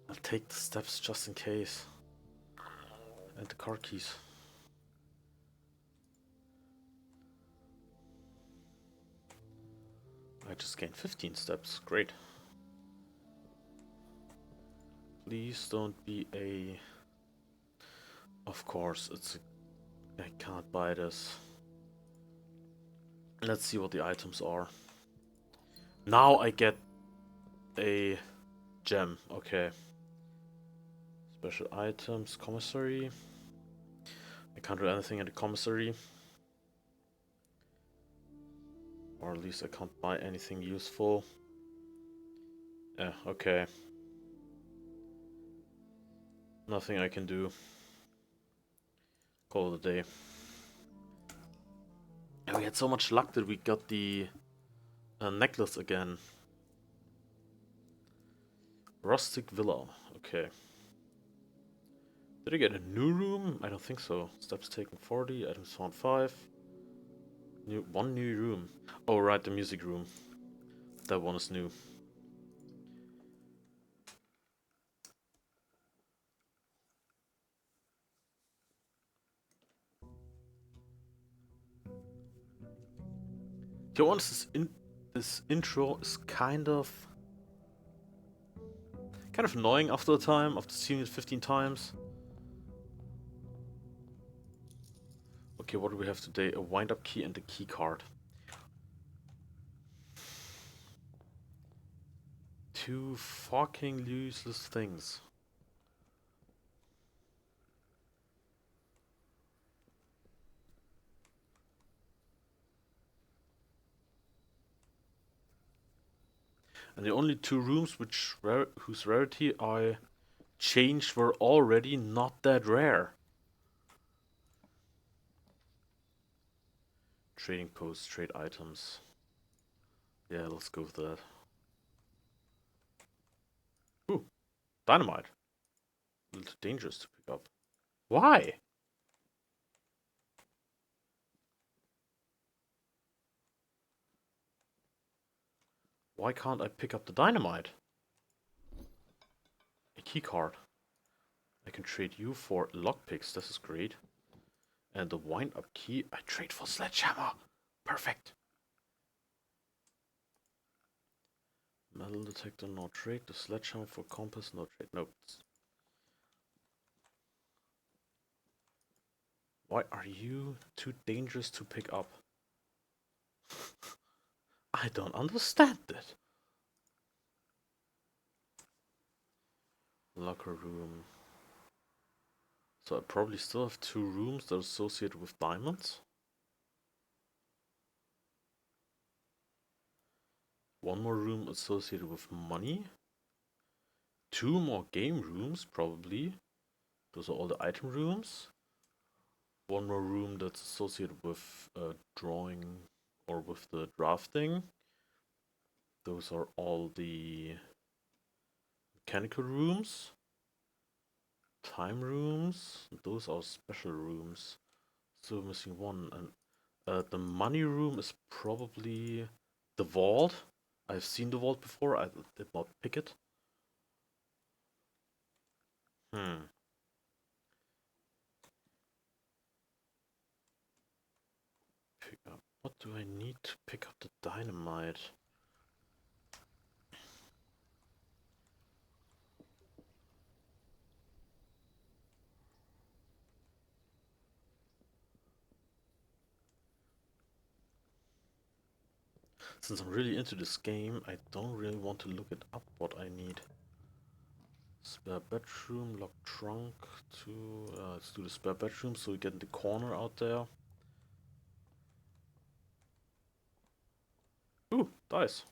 I'll take the steps just in case. And the car keys. I just gained 15 steps. Great. Please don't be a... Of course, it's a... I can't buy this. Let's see what the items are. Now I get a gem. Okay. Special items, commissary. I can't do anything in the commissary. Or at least I can't buy anything useful. Yeah, okay. Nothing I can do. Call it a day. And we had so much luck that we got the necklace again. Rustic Villa. Okay. Did I get a new room? I don't think so. Steps taken 40, items found 5. One new room. Oh right, the music room. That one is new. To be honest, this intro is kind of annoying after a time, after seeing it 15 times. Okay, what do we have today? A wind-up key and a key card. Two fucking useless things. And the only two rooms whose rarity I changed were already not that rare. Trading posts, trade items. Yeah, let's go with that. Ooh, dynamite. A little dangerous to pick up. Why? Why can't I pick up the dynamite? A key card. I can trade you for lockpicks, this is great. And the wind-up key, I trade for sledgehammer. Perfect. Metal detector, no trade. The sledgehammer for compass, no trade. Nope. Why are you too dangerous to pick up? I don't understand it. Locker room. So I probably still have two rooms that are associated with diamonds. One more room associated with money. Two more game rooms, probably. Those are all the item rooms. One more room that's associated with drawing or with the drafting. Those are all the mechanical rooms. Time rooms. Those are special rooms. So missing one. And the money room is probably the vault. I've seen the vault before. I did not pick it. Pick up. What do I need to pick up the dynamite? Since I'm really into this game, I don't really want to look it up what I need. Spare bedroom, lock trunk to... let's do the spare bedroom so we get in the corner out there. Ooh, dice.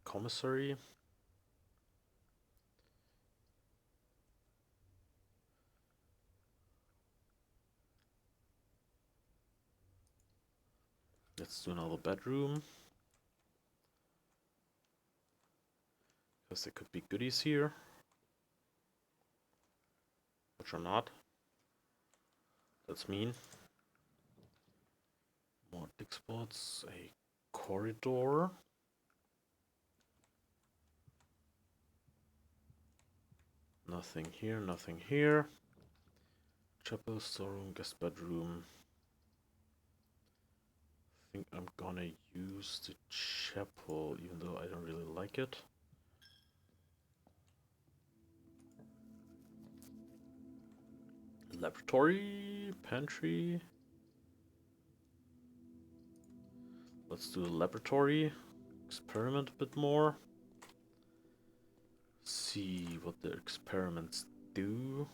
Commissary. Let's do another bedroom. Because there could be goodies here. Which are not. That's mean. More dick spots. A corridor. Nothing here, nothing here. Chapel, storeroom, guest bedroom. I think I'm gonna use the chapel, even though I don't really like it. Laboratory, pantry. Let's do the laboratory. Experiment a bit more. see what the experiments do.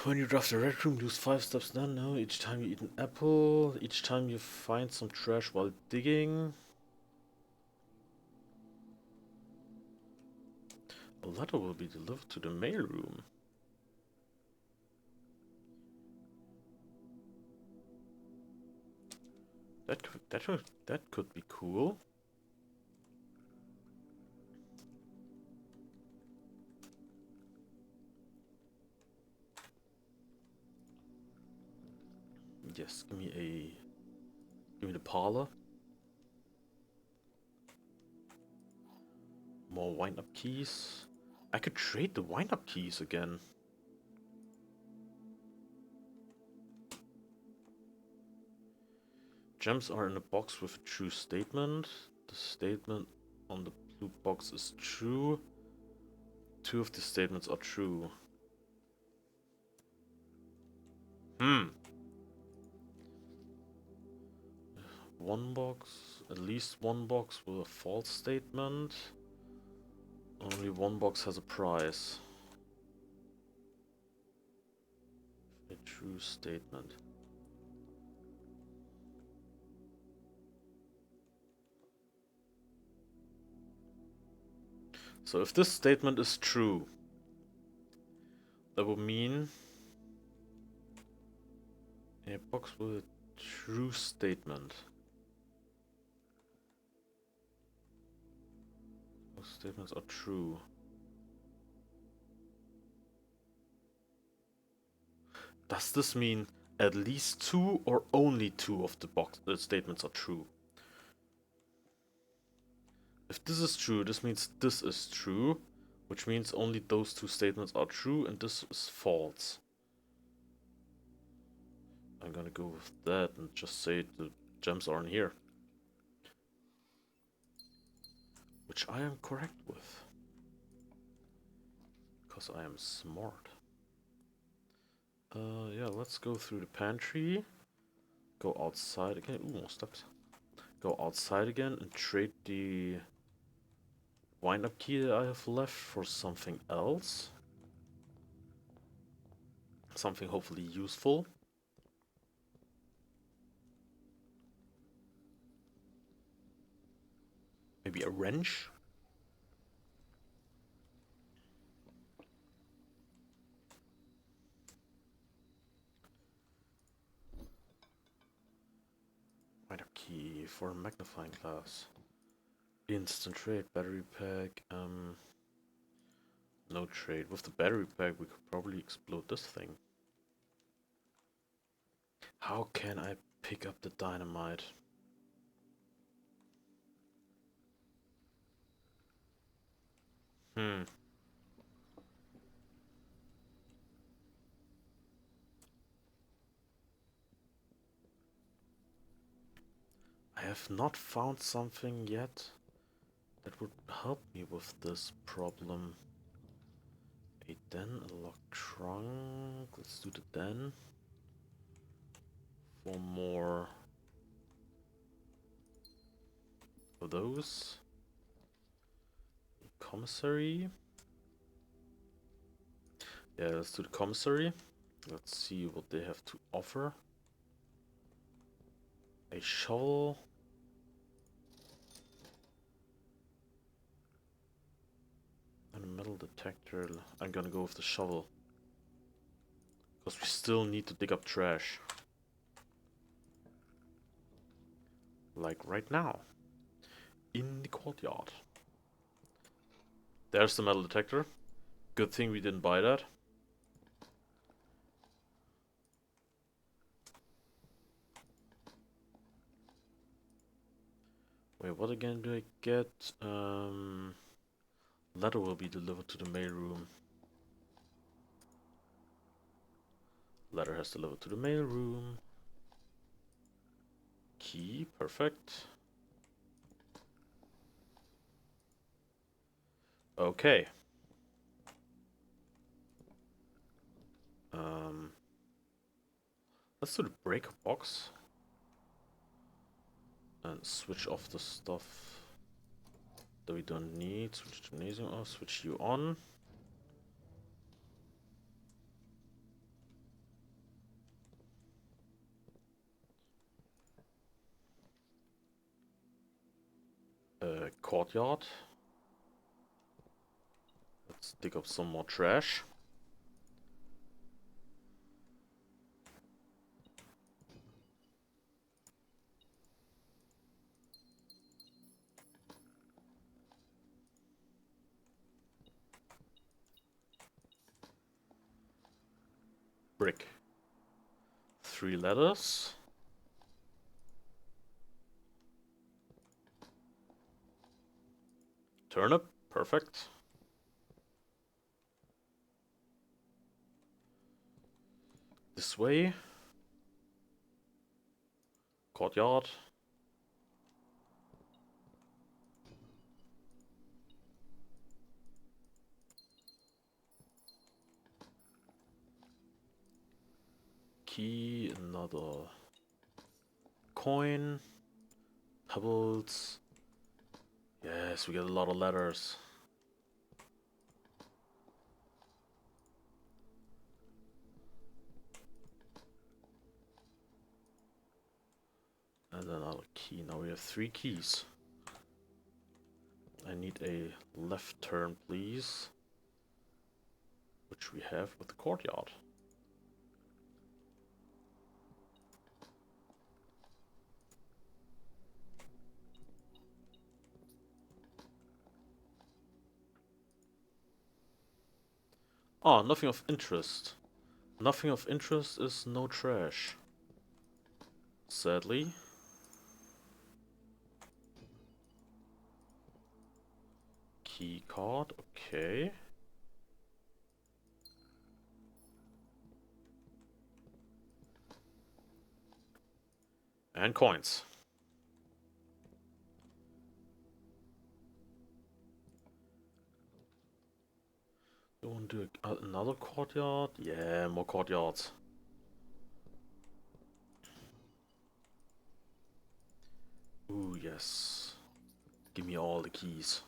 When you draft a red room, lose 5 steps. Then no. Each time you eat an apple. Each time you find some trash while digging. A letter will be delivered to the mail room. That could be cool. Yes, give me the parlor. More wind-up keys. I could trade the wind-up keys again. Gems are in a box with a true statement. The statement on the blue box is true. 2 of the statements are true. One box, at least one box with a false statement. Only one box has a prize. A true statement. So if this statement is true, that would mean a box with a true statement. Those statements are true. Does this mean at least 2 or only 2 of the statements are true? If this is true, this means this is true, which means only those 2 statements are true and this is false. I'm gonna go with that and just say the gems aren't here. Which I am correct with. Because I am smart. Yeah, let's go through the pantry. Go outside again. Ooh, more steps. Go outside again and trade the wind-up key that I have left for something else. Something hopefully useful. Maybe a wrench? Wind-up key for a magnifying glass. Instant trade, battery pack, no trade. With the battery pack we could probably explode this thing. How can I pick up the dynamite? I have not found something yet that would help me with this problem. A den, a locked trunk. Let's do the den. For more of those. Commissary. Yeah, let's do the commissary. Let's see what they have to offer. A shovel. And a metal detector. I'm gonna go with the shovel. Because we still need to dig up trash. Like right now. In the courtyard. There's the metal detector. Good thing we didn't buy that. Wait, what again do I get? Letter will be delivered to the mail room. Letter has delivered to the mail room. Key, perfect. Okay. Let's do the breaker box. And switch off the stuff that we don't need. Switch to gymnasium. I'll switch you on. Courtyard. Let's dig up some more trash. Brick. 3 letters. Turnip. Perfect. This way. Courtyard. Key, another coin, pebbles. Yes, we get a lot of letters. And another key. Now we have 3 keys. I need a left turn, please. Which we have with the courtyard. Ah, nothing of interest. Nothing of interest is no trash. Sadly. Key card, okay. And coins. You want to do another courtyard? Yeah, more courtyards. Ooh, yes. Give me all the keys.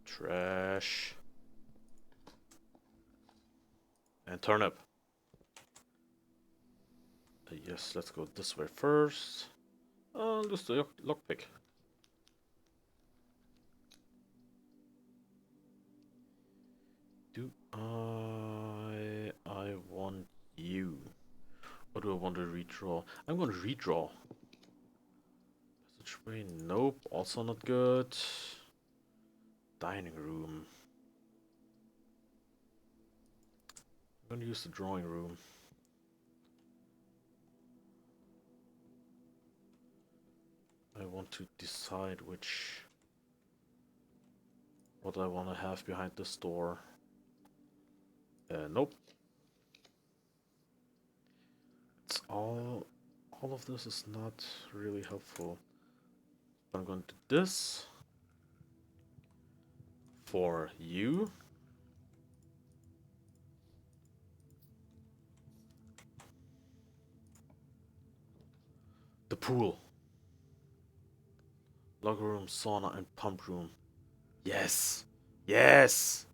Trash. And turnip. Yes, let's go this way first. Just the lockpick. Do I want you? Or do I want to redraw? I'm gonna redraw. Passageway, nope, also not good. Dining room. I'm gonna use the drawing room. I want to decide what I want to have behind this door. Nope. It's all of this is not really helpful. I'm going to do this for you. The pool. Locker room, sauna, and pump room. Yes! Yes!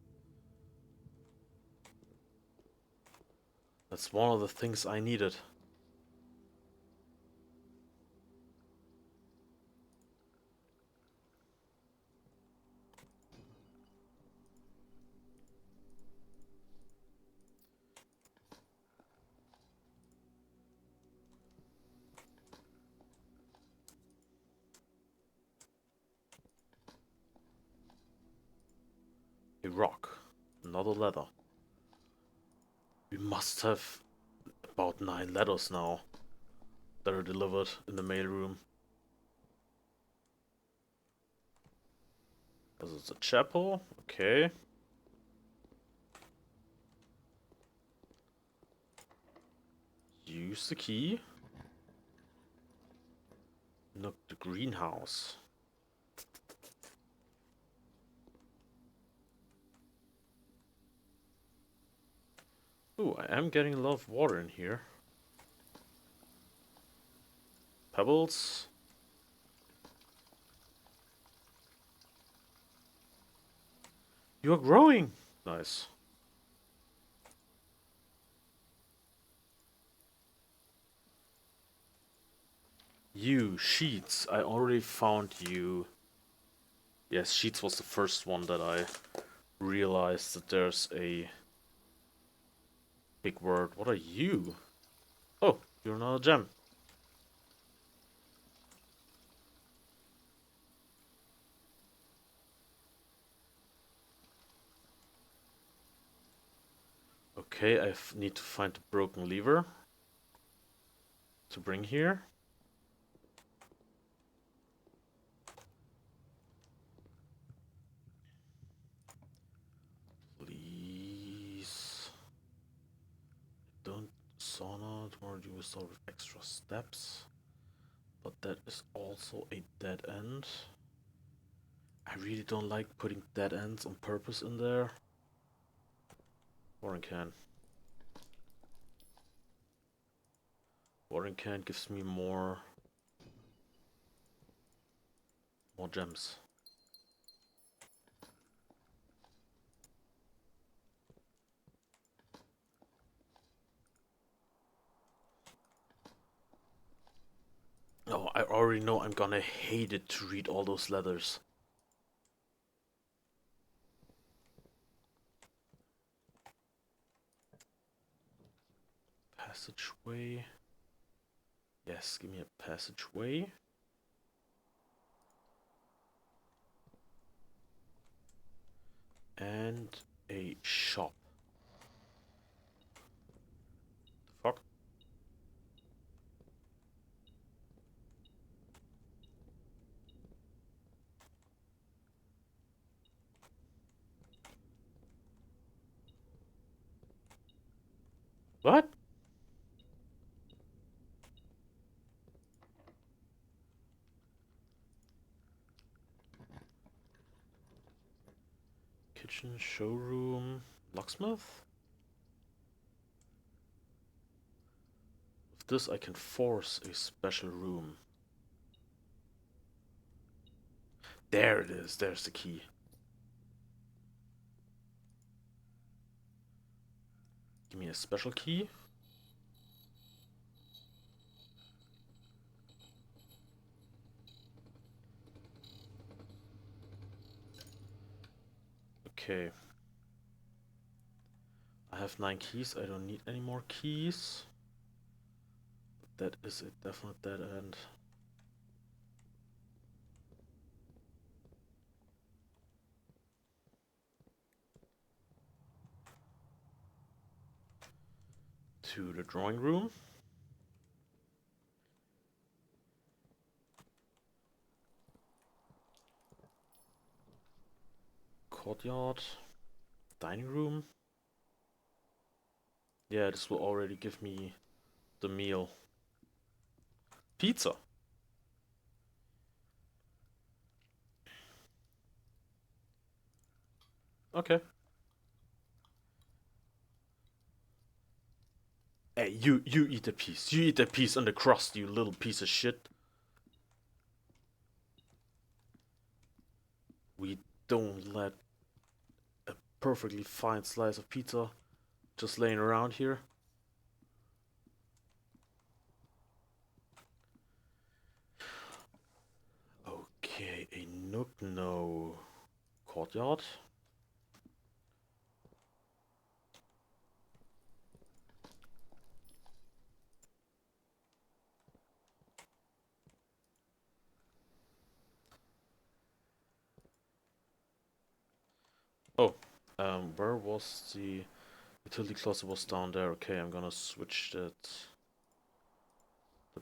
That's one of the things I needed. A rock. Another letter. We must have about 9 letters now that are delivered in the mailroom. This is a chapel. Okay. Use the key. Look, the greenhouse. Ooh, I am getting a lot of water in here. Pebbles. You are growing! Nice. You, sheets. I already found you. Yes, sheets was the first one that I realized that there's a big word. What are you? Oh, you're another gem. Okay, I need to find the broken lever to bring here. Please. Don't sauna tomorrow you will start with extra steps. But that is also a dead end. I really don't like putting dead ends on purpose in there. Watering can. Watering can gives me more gems. Oh, I already know I'm gonna hate it to read all those letters. Passageway. Yes, give me a passageway. And a shop. The fuck? What? Kitchen, showroom, locksmith? With this I can force a special room. There it is, there's the key. Give me a special key. Okay. I have 9 keys, I don't need any more keys. That is a definite dead end. To the drawing room. Courtyard. Dining room. Yeah, this will already give me the meal. Pizza. Okay. Hey, you eat a piece. You eat a piece on the crust, you little piece of shit. We don't let a perfectly fine slice of pizza just laying around here. Okay, a nook, no. Courtyard. Oh, where was the utility closet? Was down there. Okay, I'm gonna switch the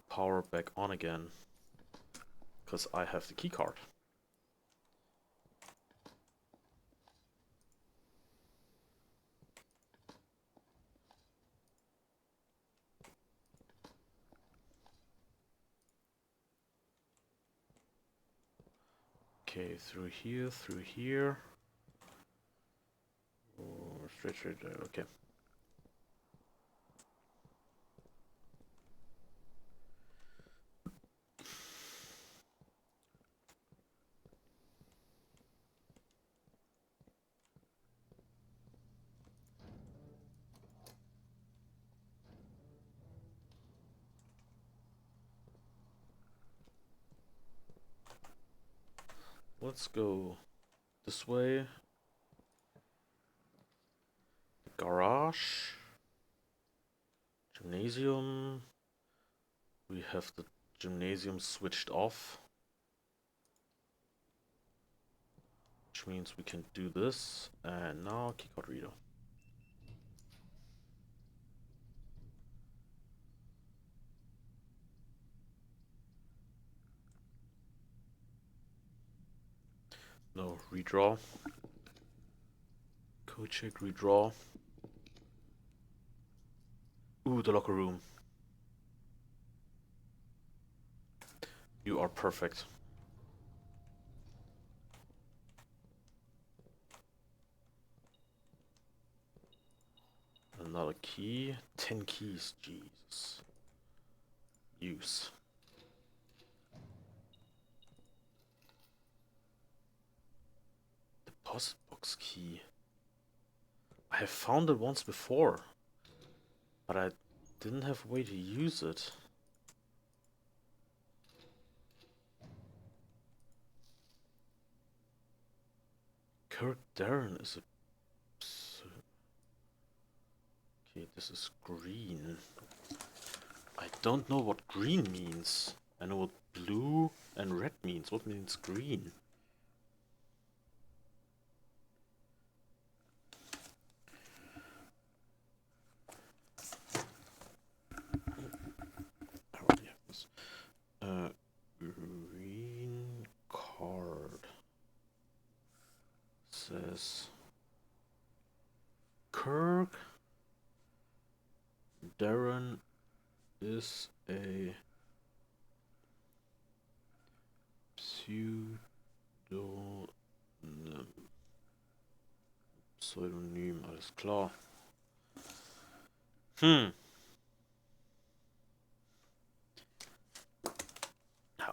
power back on again. Because I have the key card. Okay, through here, through here. Oh, straight there, okay. let's go this way. Garage. Gymnasium. We have the gymnasium switched off. Which means we can do this. And now keycard reader. No, redraw. Code check, redraw. Ooh, the locker room. You are perfect. Another key. 10 keys, Jesus. Use. Deposit box key. I have found it once before, but I didn't have a way to use it. Kirk Darren is a... Okay, this is green. I don't know what green means. I know what blue and red means. What means green? I already have this. Green card says Kirk Darren is a Pseudonym, alles klar. I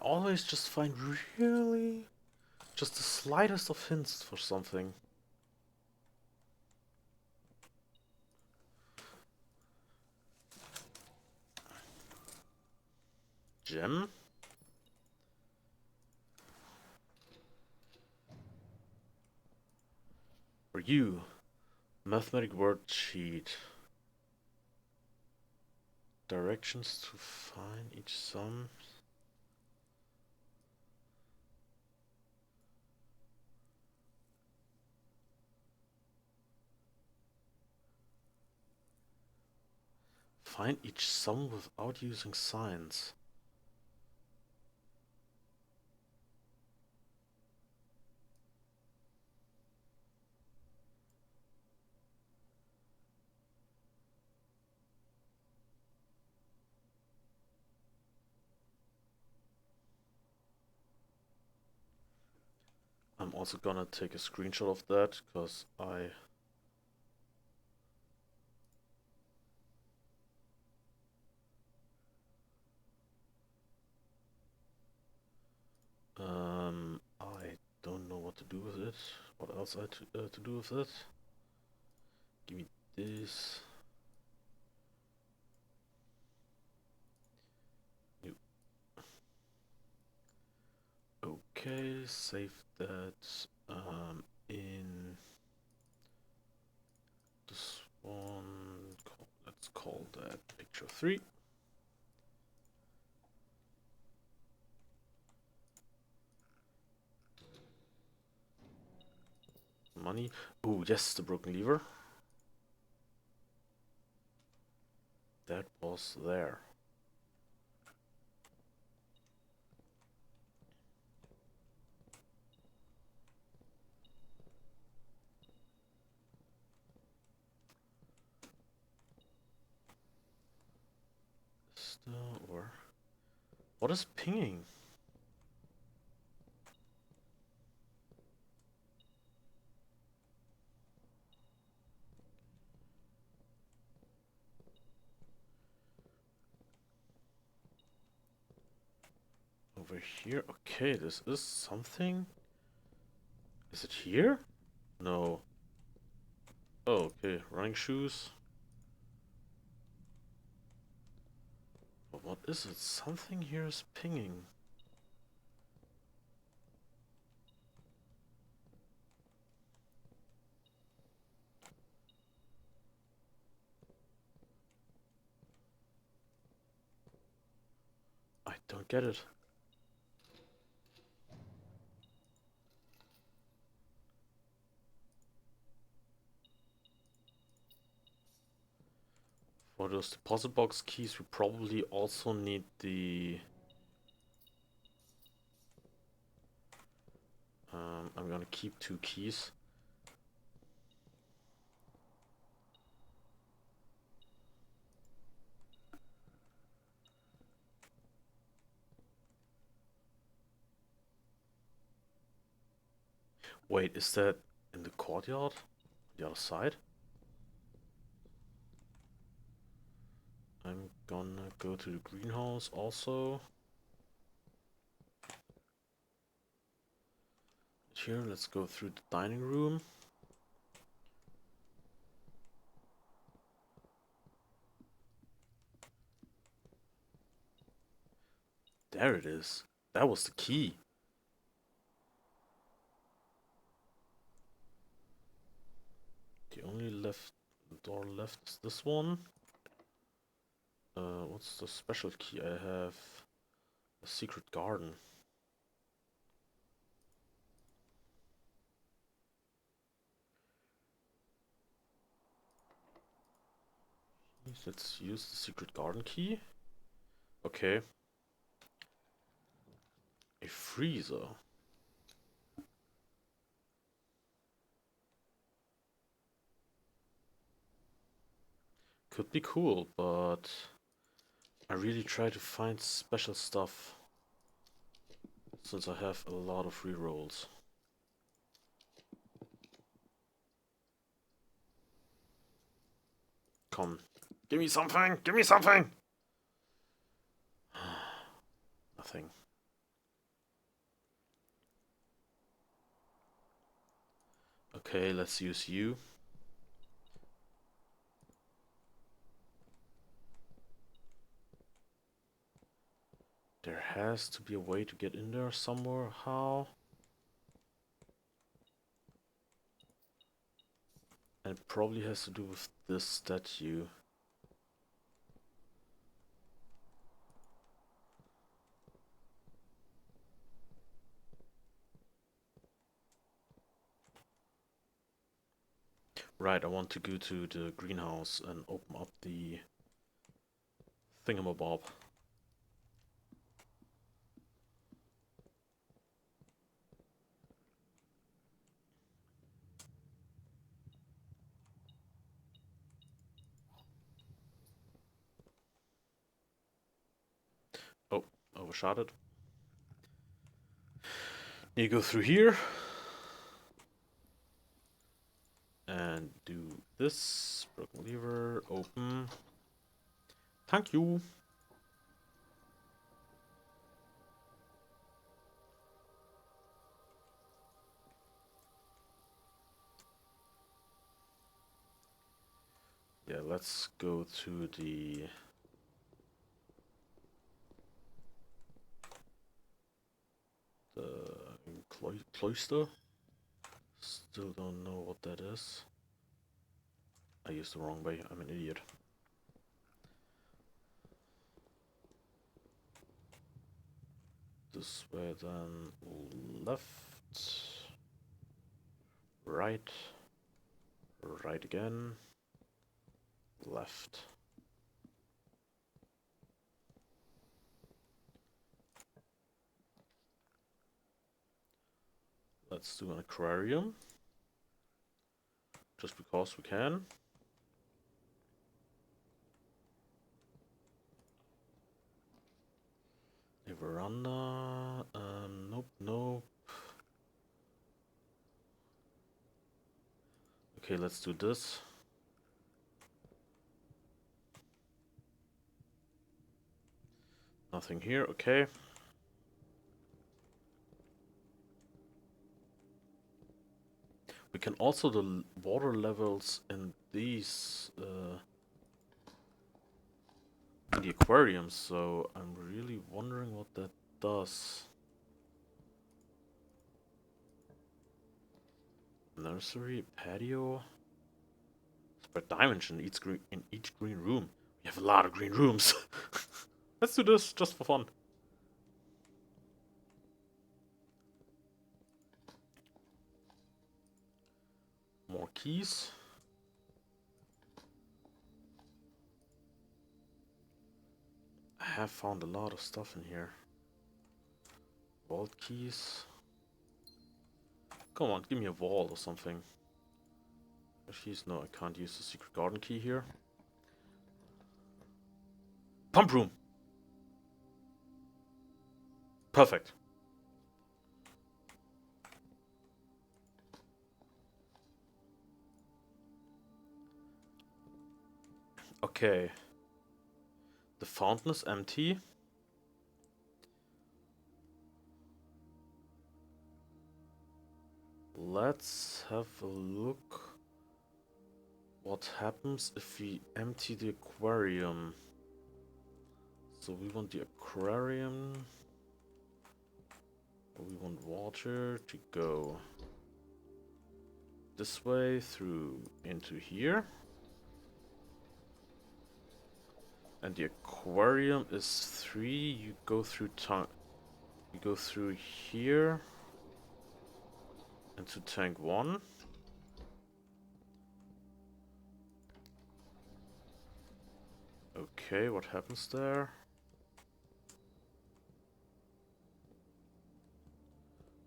always just find really just the slightest of hints for something. Gem? For you, mathematic worksheet. Directions to find each sum. Find each sum without using signs. I'm also gonna take a screenshot of that, because I... I don't know what to do with it. What else to do with it? Give me this. New. Okay, save that in this one. Let's call that picture 3. Money. Oh, yes, the broken lever. That was there. Still, or what is pinging? Over here. Okay, this is something. Is it here? No. Oh, okay. Running shoes. But what is it? Something here is pinging. I don't get it. For those deposit box keys, we probably also need the... I'm gonna keep 2 keys. Wait, is that in the courtyard? The other side? I'm gonna go to the greenhouse also. Here, let's go through the dining room. There it is. That was the key. The only door left is this one. What's the special key? I have a secret garden. Let's use the secret garden key. Okay. A freezer. Could be cool, but I really try to find special stuff since I have a lot of rerolls. Come, give me something! Give me something! Nothing. Okay, let's use you. There has to be a way to get in there somewhere. How? And it probably has to do with this statue. Right, I want to go to the greenhouse and open up the thingamabob. Oh, overshot it. You go through here and do this. Broken lever, open. Thank you. Yeah, let's go to the cloister. Still don't know what that is. I used the wrong way. I'm an idiot. This way, then left, right, right again, left. Let's do an aquarium, just because we can. A veranda, nope, nope. Okay, let's do this. Nothing here, okay. We can also the water levels in these in the aquarium, so I'm really wondering what that does. Nursery, patio. Spread dimension in each green room. We have a lot of green rooms. Let's do this just for fun. More keys. I have found a lot of stuff in here. Vault keys. Come on, give me a vault or something. Keys? No, I can't use the secret garden key here. Pump room! Perfect. Okay. The fountain is empty. Let's have a look what happens if we empty the aquarium. So we want the aquarium. We want water to go this way through into here. And the aquarium is 3. You go through you go through here into tank 1. Okay, what happens there?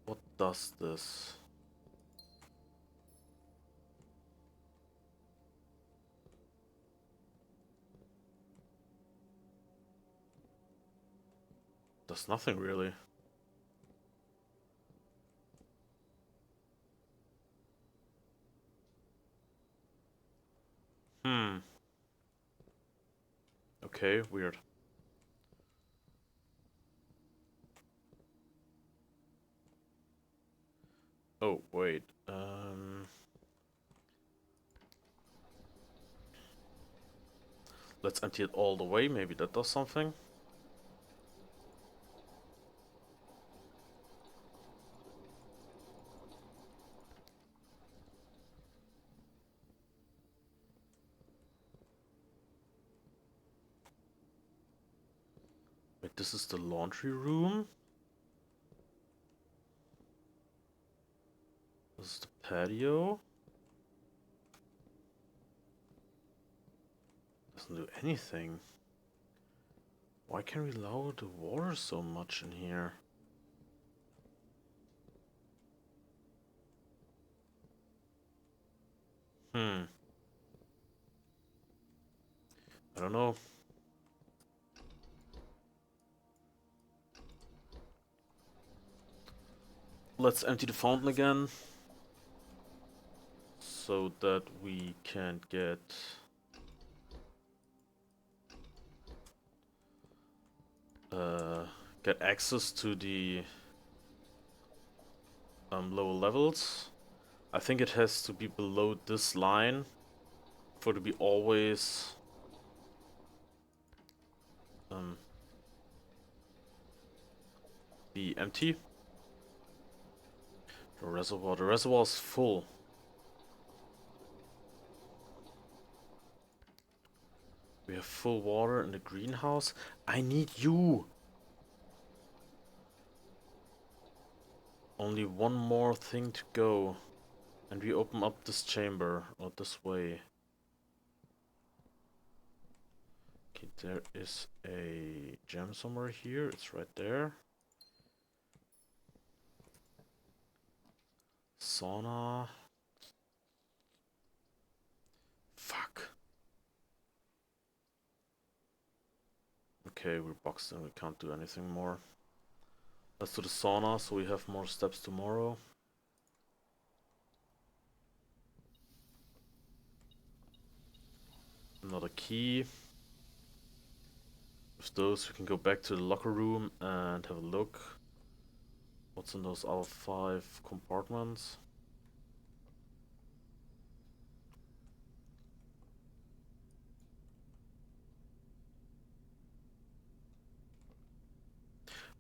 What does this? Does nothing really. Okay, weird. Oh, wait. Let's empty it all the way. Maybe that does something. Wait, this is the laundry room. This is the patio. Doesn't do anything. Why can we lower the water so much in here? I don't know. Let's empty the fountain again. So that we can get access to the lower levels. I think it has to be below this line for it to be always be empty. The reservoir is full. We have full water in the greenhouse. I need you. Only one more thing to go. And we open up this chamber, or this way. Okay, there is a gem somewhere here. It's right there. Sauna. Fuck. Okay, we're boxed in. We can't do anything more. Let's do the sauna so we have more steps tomorrow. Another key. With those, we can go back to the locker room and have a look. What's in those other 5 compartments?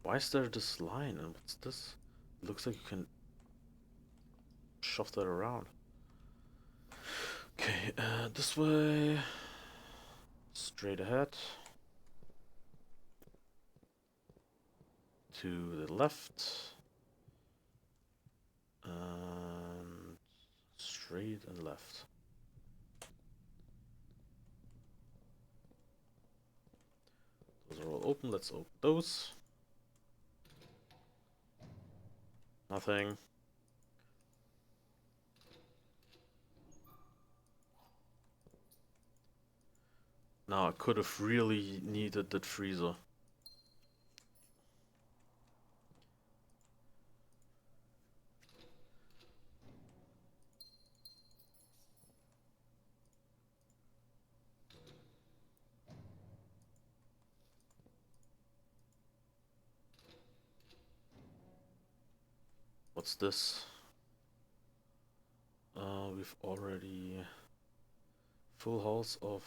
Why is there this line and what's this? It looks like you can shove that around. Okay, this way. Straight ahead. To the left. And Straight and left. Those are all open. Let's open those. Nothing. Now I could have really needed that freezer. What's this? We've already full house of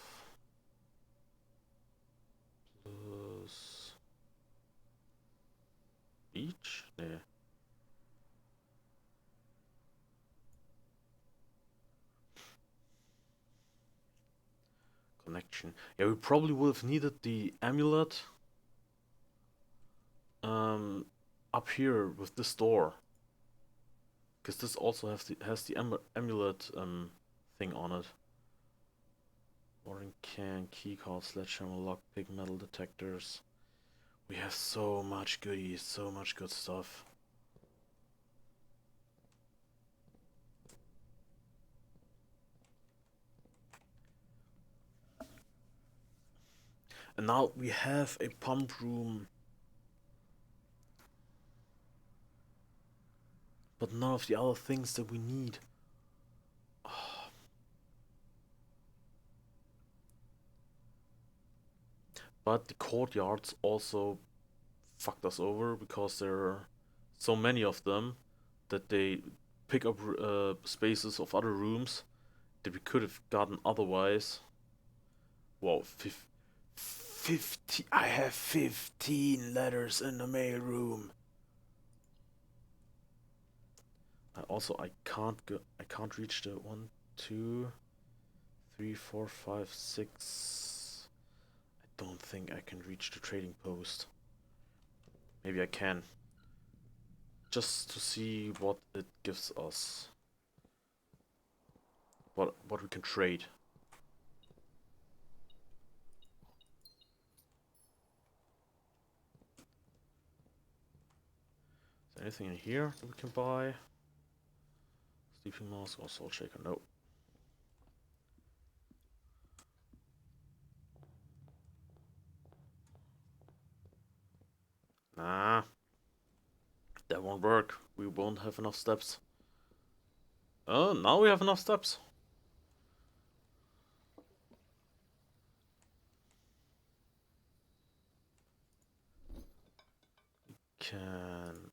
plus beach? Nee. Connection. Yeah, we probably would have needed the amulet up here with this door. Because this also has the amulet thing on it. Watering can, keycard, sledgehammer, lockpick, metal detectors. We have so much goodies, so much good stuff. And now we have a pump room. But none of the other things that we need. But the courtyards also fucked us over because there are so many of them that they pick up spaces of other rooms that we could have gotten otherwise. Wow, 50. I have 15 letters in the mail room. I can't go. I can't reach the 1, 2, 3, 4, 5, 6. I don't think I can reach the trading post. Maybe I can. Just to see what it gives us. What we can trade. Is there anything in here that we can buy? Sleeping mask or salt shaker? No. Nah. That won't work. We won't have enough steps. Oh, now we have enough steps.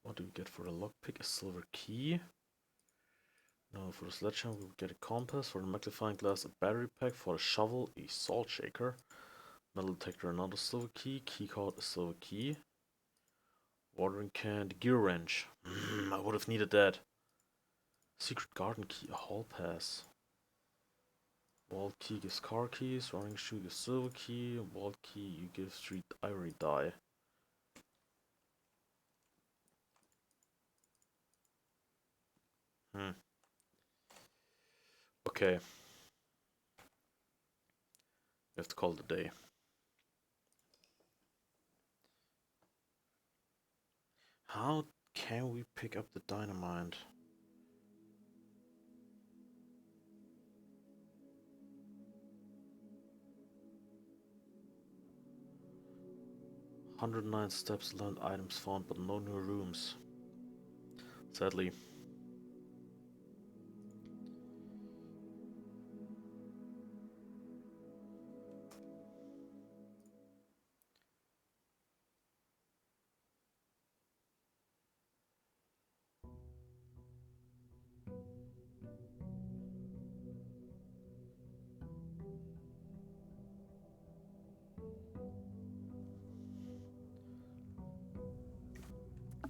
What do we get for the lockpick? A silver key. No, for the sledgehammer we get a compass. For the magnifying glass, a battery pack. For the shovel, a salt shaker. Metal detector, another silver key. Keycard, a silver key. Watering can, the gear wrench. I would have needed that. Secret garden key, a hall pass. Vault key gives car keys. Running shoe gives silver key. Vault key, you give 3 ivory die. Okay. We have to call it a day. How can we pick up the dynamite? "109 steps, learned items found, but no new rooms." Sadly.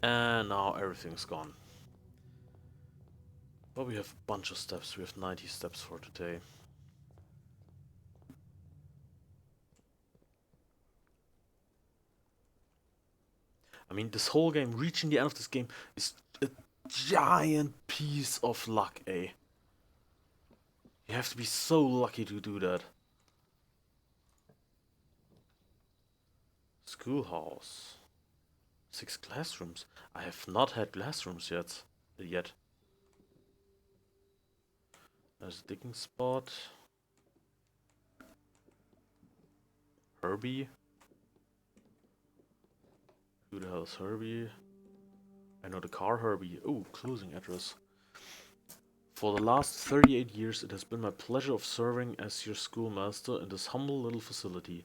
And now everything's gone. But we have a bunch of steps. We have 90 steps for today. I mean, this whole game, reaching the end of this game, is a giant piece of luck, eh? You have to be so lucky to do that. Schoolhouse. 6 classrooms. I have not had classrooms yet. There's a digging spot. Herbie. Who the hell is Herbie? I know the car Herbie. Oh, closing address. For the last 38 years, it has been my pleasure of serving as your schoolmaster in this humble little facility.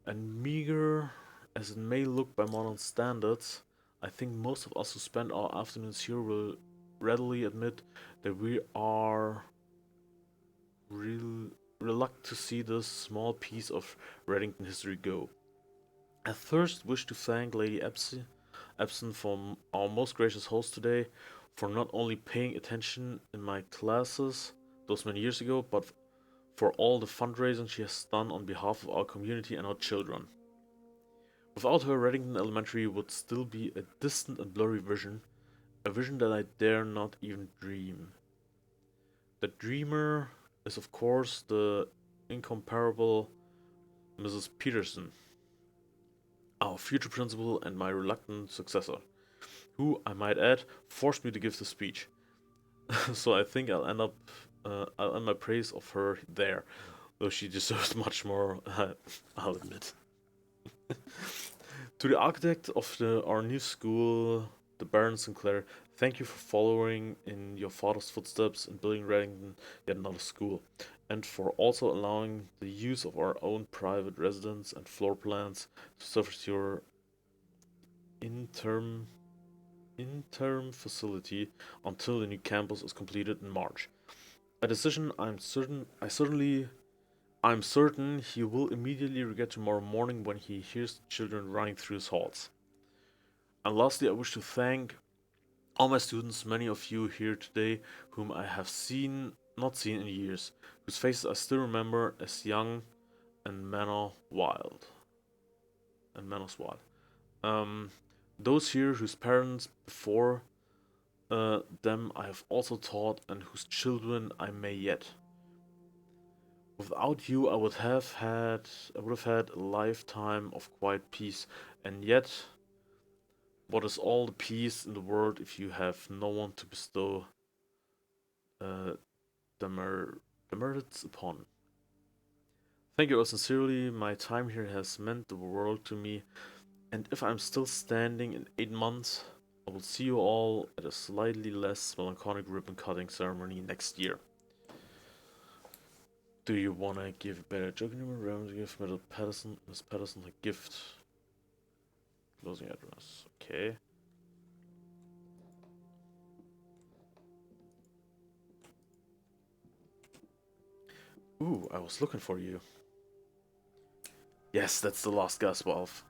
And meager as it may look by modern standards, I think most of us who spend our afternoons here will readily admit that we are reluctant to see this small piece of Reddington history go. I first wish to thank Lady Epson for our most gracious host today, for not only paying attention in my classes those many years ago, but for all the fundraising she has done on behalf of our community and our children. Without her, Reddington Elementary would still be a distant and blurry vision, a vision that I dare not even dream. The dreamer is, of course, the incomparable Mrs. Peterson, our future principal and my reluctant successor, who, I might add, forced me to give the speech. So I think I'll end my praise of her there, though she deserves much more, I'll admit. To the architect of our new school, the Baron Sinclair, thank you for following in your father's footsteps and building Reddington yet another school, and for also allowing the use of our own private residence and floor plans to serve as your interim facility until the new campus is completed in March. A decision I'm certain he will immediately regret tomorrow morning when he hears the children running through his halls. And lastly, I wish to thank all my students, many of you here today, whom I have not seen in years, whose faces I still remember as young and manner wild. Those here whose parents before them I have also taught, and whose children I may yet. Without you, I would have had a lifetime of quiet peace, and yet, what is all the peace in the world if you have no one to bestow uh, demerits upon? Thank you all sincerely. My time here has meant the world to me, and if I'm still standing in 8 months, I will see you all at a slightly less melancholic ribbon cutting ceremony next year. Do you wanna give a better joke number? Give Miss Patterson a gift. Closing address. Okay. Ooh, I was looking for you. Yes, that's the last gas valve.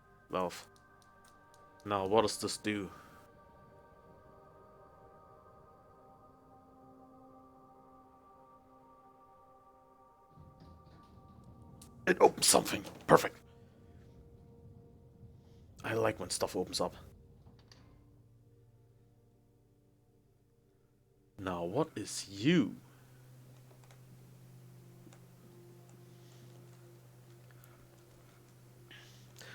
Now, what does this do? It opens something. Perfect. I like when stuff opens up. Now, what is you?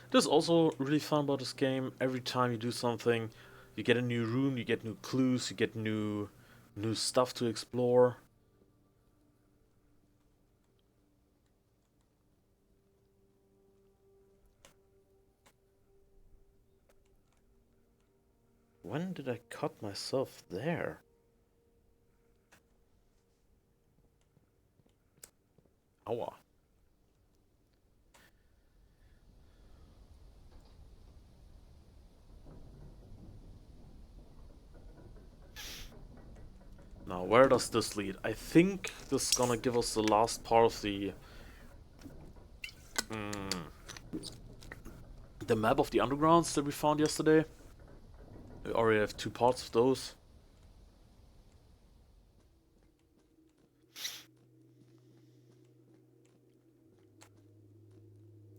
This is also really fun about this game. Every time you do something, you get a new room, you get new clues, you get new stuff to explore. When did I cut myself there? Aua. Now, where does this lead? I think this is gonna give us the last part of the map of the undergrounds that we found yesterday. We already have 2 parts of those.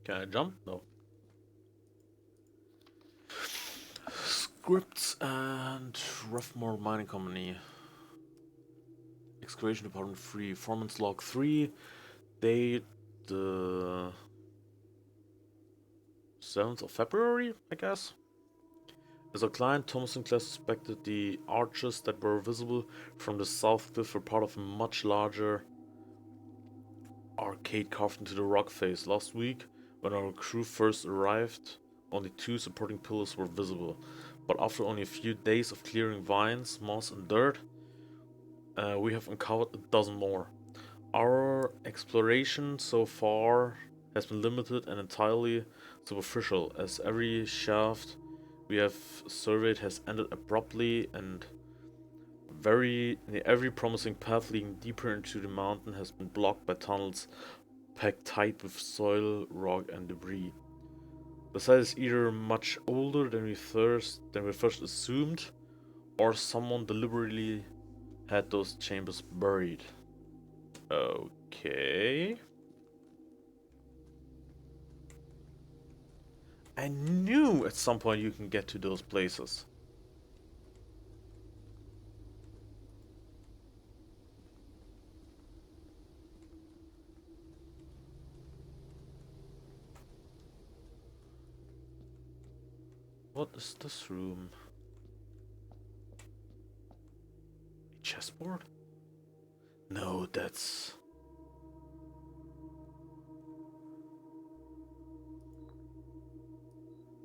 Can I jump? No. Scripts and Roughmore Mining Company. Excavation Department 3. Foreman's Log 3. Date the 7th of February, I guess. As a client, Thomas Sinclair suspected the arches that were visible from the south cliff were part of a much larger arcade carved into the rock face. Last week, when our crew first arrived, only 2 supporting pillars were visible. But after only a few days of clearing vines, moss and dirt, we have uncovered a dozen more. Our exploration so far has been limited and entirely superficial, as every shaft we have surveyed has ended abruptly, and every promising path leading deeper into the mountain has been blocked by tunnels packed tight with soil, rock, and debris. The site is either much older than we first assumed, or someone deliberately had those chambers buried. Okay. I knew at some point you can get to those places. What is this room? A chessboard? No, that's...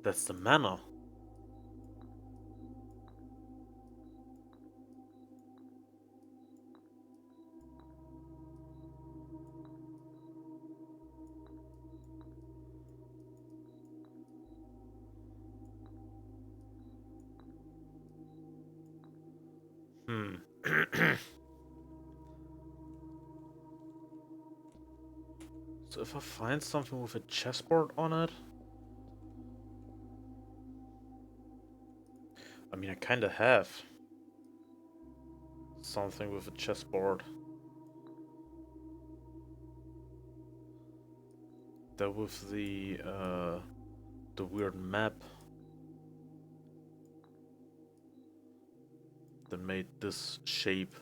That's the manor. So if I find something with a chessboard on it... I mean, I kinda have something with a chessboard. That with the weird map that made this shape.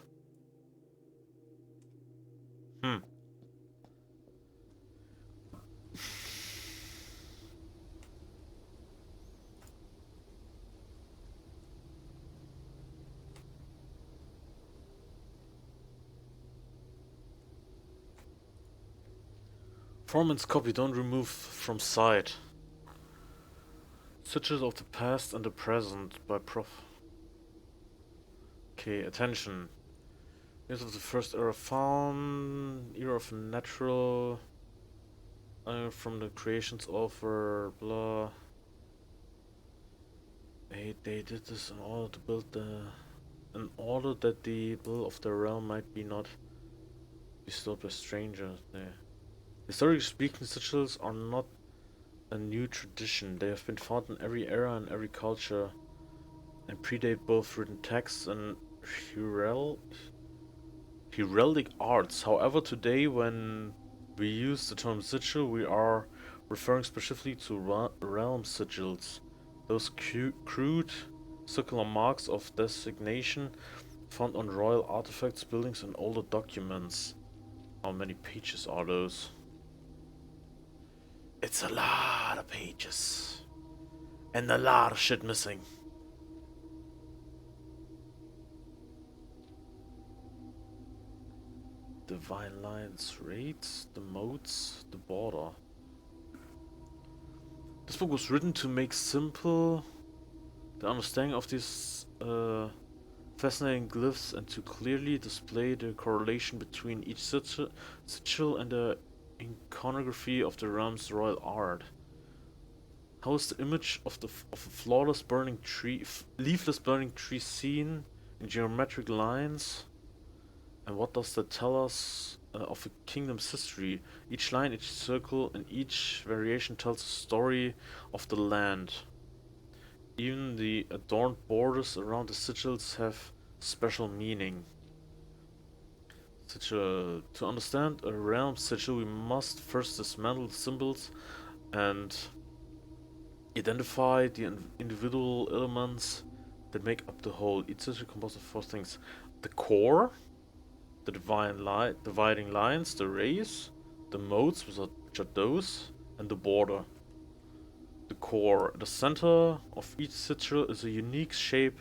Foreman's copy, don't remove from sight. Sigils of the past and the present by Prof. Okay, attention. This is the first era found, era of natural, from the creations offer, blah. They did this in order to build in order that the will of the realm might be not bestowed by strangers. Historically speaking, sigils are not a new tradition. They have been found in every era and every culture, and predate both written texts and heraldic arts. However, today when we use the term sigil, we are referring specifically to realm sigils, those crude circular marks of designation found on royal artifacts, buildings, and older documents. How many pages are those? It's a lot of pages. And a lot of shit missing. Divine lines, rates, the modes, the border. This book was written to make simple the understanding of these fascinating glyphs and to clearly display the correlation between each sigil and the iconography of the realm's royal art. How is the image of a flawless burning tree, leafless burning tree seen in geometric lines? And what does that tell us of a kingdom's history? Each line, each circle, and each variation tells a story of the land. Even the adorned borders around the sigils have special meaning. To understand a realm sigil, we must first dismantle the symbols and identify the individual elements that make up the whole. Each sigil composed of 4 things: the core, the dividing lines, the rays, the modes, which are those, and the border. The core. The center of each sigil is a unique shape,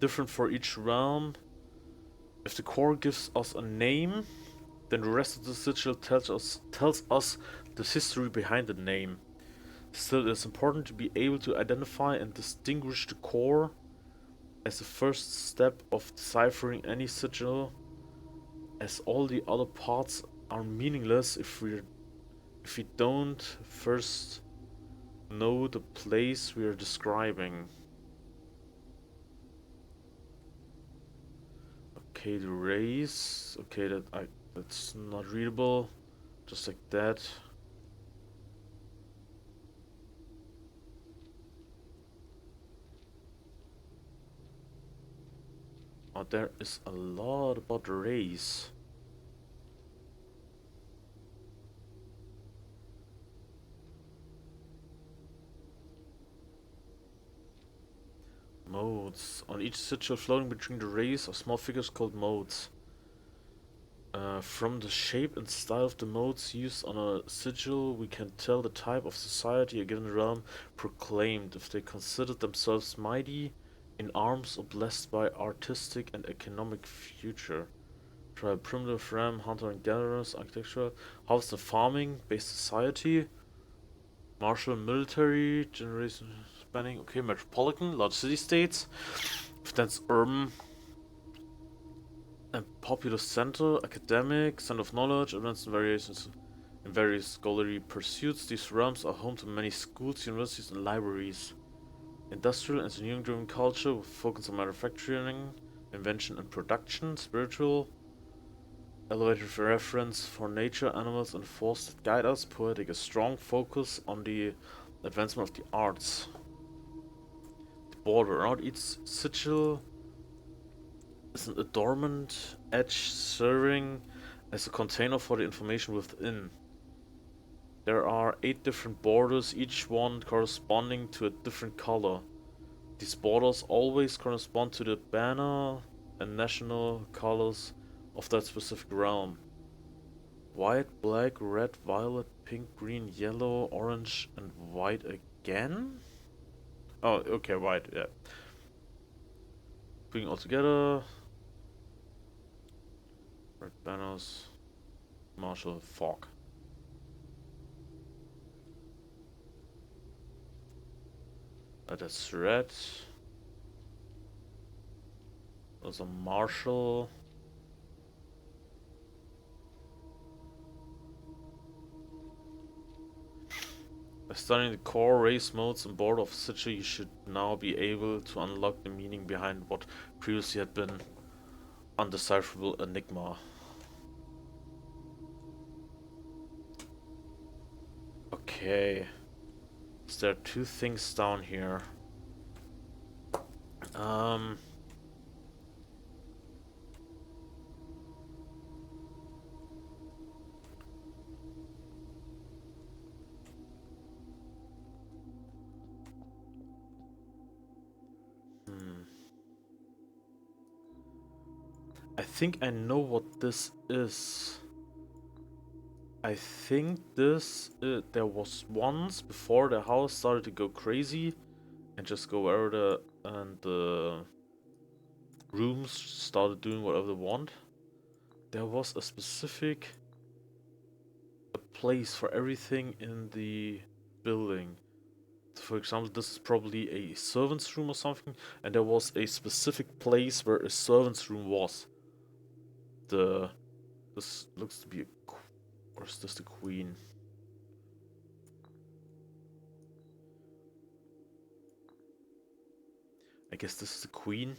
different for each realm. If the core gives us a name, then the rest of the sigil tells us the history behind the name. Still, it is important to be able to identify and distinguish the core as the first step of deciphering any sigil, as all the other parts are meaningless if we don't first know the place we are describing. Okay, the rays. Okay, that's not readable. Just like that. Oh, there is a lot about the rays. Modes. On each sigil floating between the rays are small figures called modes. From the shape and style of the modes used on a sigil, we can tell the type of society a given realm proclaimed, if they considered themselves mighty in arms or blessed by artistic and economic future. Try primitive ram, hunter and gatherers, architectural, house and farming based society, martial military, generation spanning, okay, metropolitan, large city states, if that's urban and popular center, academic, center of knowledge, advanced in various scholarly pursuits. These realms are home to many schools, universities, and libraries. Industrial, engineering-driven culture with focus on manufacturing, invention, and production. Spiritual, elevated reference for nature, animals, and force that guide us. Poetic, a strong focus on the advancement of the arts. The border around each sigil is an adornment edge serving as a container for the information within. There are 8 different borders, each one corresponding to a different color. These borders always correspond to the banner and national colors of that specific realm. White, black, red, violet, pink, green, yellow, orange, and white again? Oh, okay, white, yeah. Putting all together. Red banners. Marshall, fog. That's red. There's a marshal. By studying the core, race modes, and border of sigil, you should now be able to unlock the meaning behind what previously had been undecipherable enigma. Okay. So there are 2 things down here. I think I know what this is. I think this, there was once before the house started to go crazy and just go wherever the rooms started doing whatever they want. There was a specific place for everything in the building. For example, this is probably a servant's room or something, and there was a specific place where a servant's room was. This looks to be a, or is this the queen? I guess this is the queen.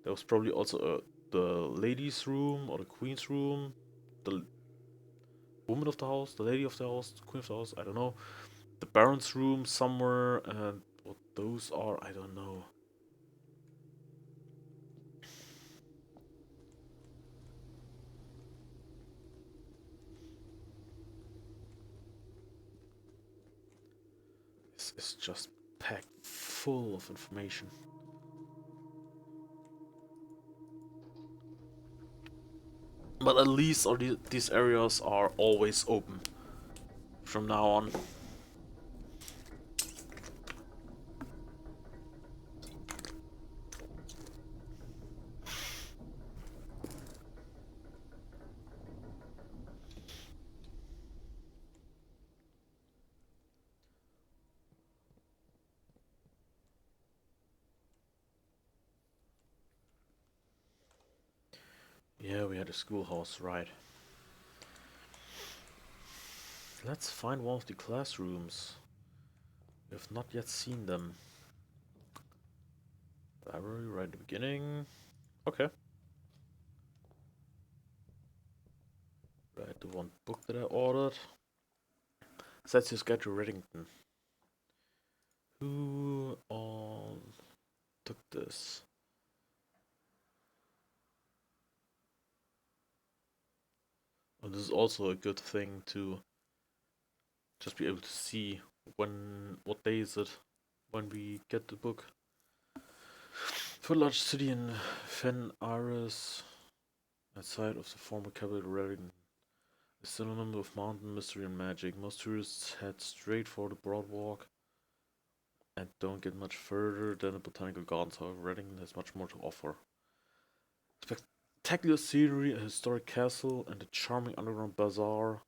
There was probably also the ladies' room or the queen's room, the woman of the house, the lady of the house, the queen of the house. I don't know. The baron's room somewhere, and what those are, I don't know. This is just packed full of information. But at least these areas are always open from now on. Yeah, we had a schoolhouse, right. Let's find one of the classrooms. We have not yet seen them. Library right at the beginning. Okay. Right, the one book that I ordered. Sets your guide to Reddington. Who all took this? And this is also a good thing to just be able to see what day is it when we get the book. For a large city in Fen Ares, outside of the former capital Reddington, a synonym of mountain mystery and magic. Most tourists head straight for the broad walk and don't get much further than the botanical gardens. However, Reddington has much more to offer. Spectacular scenery, a historic castle, and a charming underground bazaar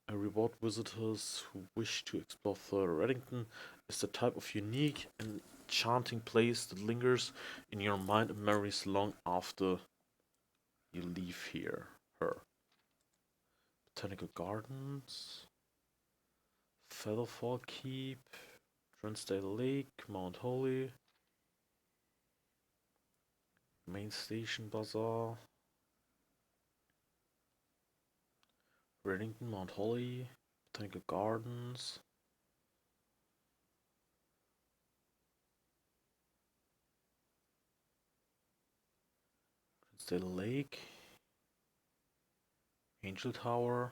reward visitors who wish to explore further. Reddington is the type of unique and enchanting place that lingers in your mind and memories long after you leave here. Her botanical gardens, Featherfall Keep, Transdale Lake, Mount Holly, Main Station Bazaar, Reddington, Mount Holly, Botanical Gardens. Transdale Lake, Angel Tower.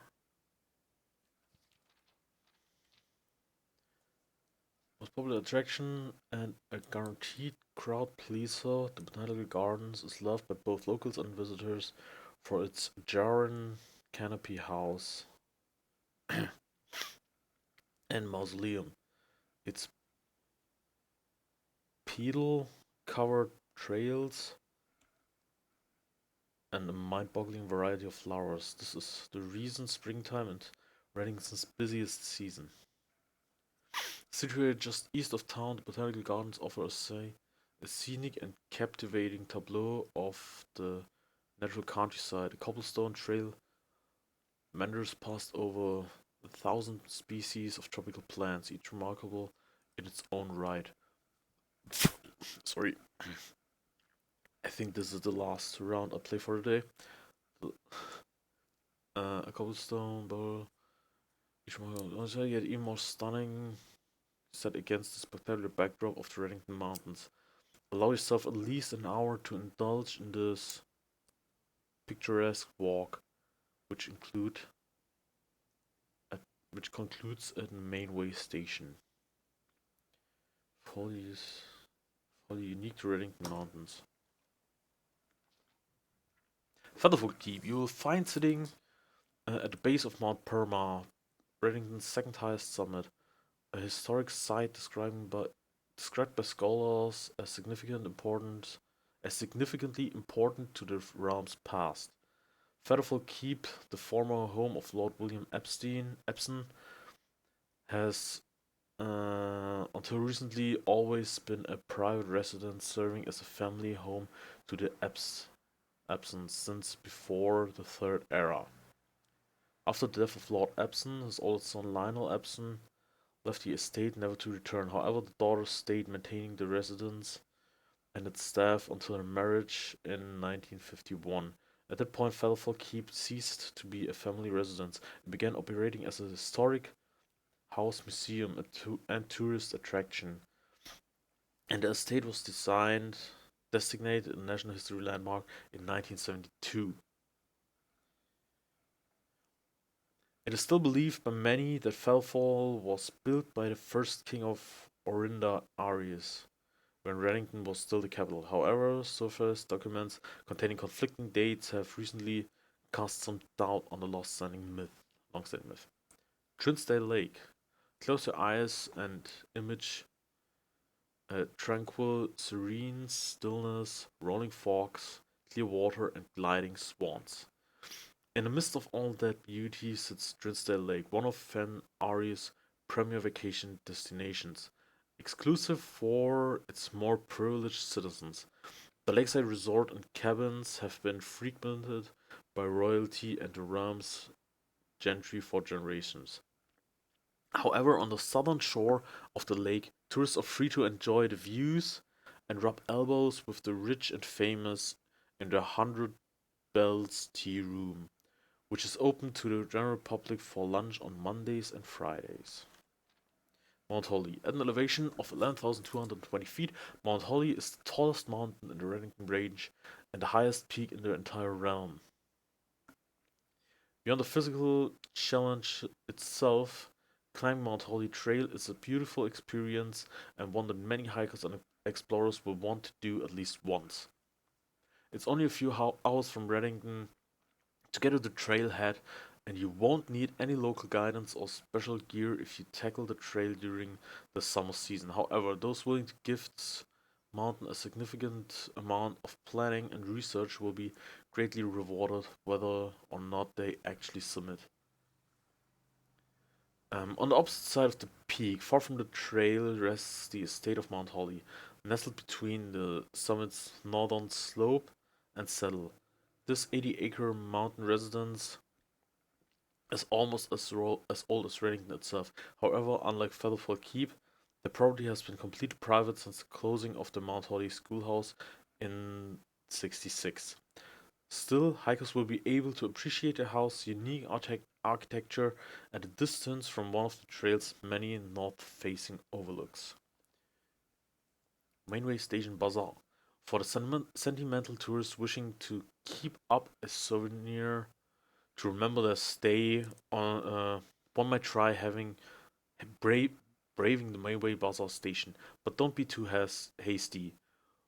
Most popular attraction and a guaranteed crowd pleaser, the Botanical Gardens is loved by both locals and visitors for its Jaran canopy house and mausoleum. Its petal covered trails and a mind-boggling variety of flowers. This is the reason springtime and Reddington's busiest season. Situated just east of town, the Botanical Gardens offer a scenic and captivating tableau of the natural countryside. A cobblestone trail meanders past over 1,000 species of tropical plants, each remarkable in its own right. Sorry. I think this is the last round I play for the day. A cobblestone bowl. Each remarkable, yet even more stunning, set against the spectacular backdrop of the Reddington Mountains. Allow yourself at least an hour to indulge in this picturesque walk, which include at, which concludes at the Mainway station. Fully unique to Reddington Mountains. Featherfoot Keep. You will find sitting at the base of Mount Perma, Reddington's second highest summit, a historic site described by scholars as significantly important to the realm's past. Featherfall Keep, the former home of Lord William Epson, has until recently always been a private residence, serving as a family home to the Epsons since before the Third Era. After the death of Lord Epson, his oldest son Lionel Epson left the estate never to return. However, the daughter stayed maintaining the residence and its staff until her marriage in 1951. At that point, Featherfall Keep ceased to be a family residence and began operating as a historic house museum and tourist attraction. And the estate was designated a National History Landmark in 1972. It is still believed by many that Fellfall was built by the first king of Orinda, Arius, when Reddington was still the capital. However, surface documents containing conflicting dates have recently cast some doubt on the long-standing myth. Trinsdale Lake. Close your eyes and image tranquil, serene stillness, rolling fogs, clear water, and gliding swans. In the midst of all that beauty sits Trinsdale Lake, one of Fen Ari's premier vacation destinations, exclusive for its more privileged citizens. The lakeside resort and cabins have been frequented by royalty and the realm's gentry for generations. However, on the southern shore of the lake, tourists are free to enjoy the views and rub elbows with the rich and famous in the Hundred Bells Tea Room, which is open to the general public for lunch on Mondays and Fridays. Mount Holly. At an elevation of 11,220 feet, Mount Holly is the tallest mountain in the Reddington Range and the highest peak in the entire realm. Beyond the physical challenge itself, climbing Mount Holly Trail is a beautiful experience and one that many hikers and explorers will want to do at least once. It's only a few hours from Reddington to get to the trailhead, and you won't need any local guidance or special gear if you tackle the trail during the summer season. However, those willing to give this mountain a significant amount of planning and research will be greatly rewarded whether or not they actually submit. On the opposite side of the peak, far from the trail, rests the estate of Mount Holly, nestled between the summit's northern slope and saddle. This 80-acre mountain residence is almost as old as Reddington itself. However, unlike Featherfall Keep, the property has been completely private since the closing of the Mount Holly schoolhouse in '66. Still, hikers will be able to appreciate the house's unique architecture at a distance from one of the trail's many north-facing overlooks. Mainway Station Bazaar. For the sentimental tourist wishing to keep up a souvenir to remember their stay one might try braving the Mainway Bazaar station, but don't be too hasty.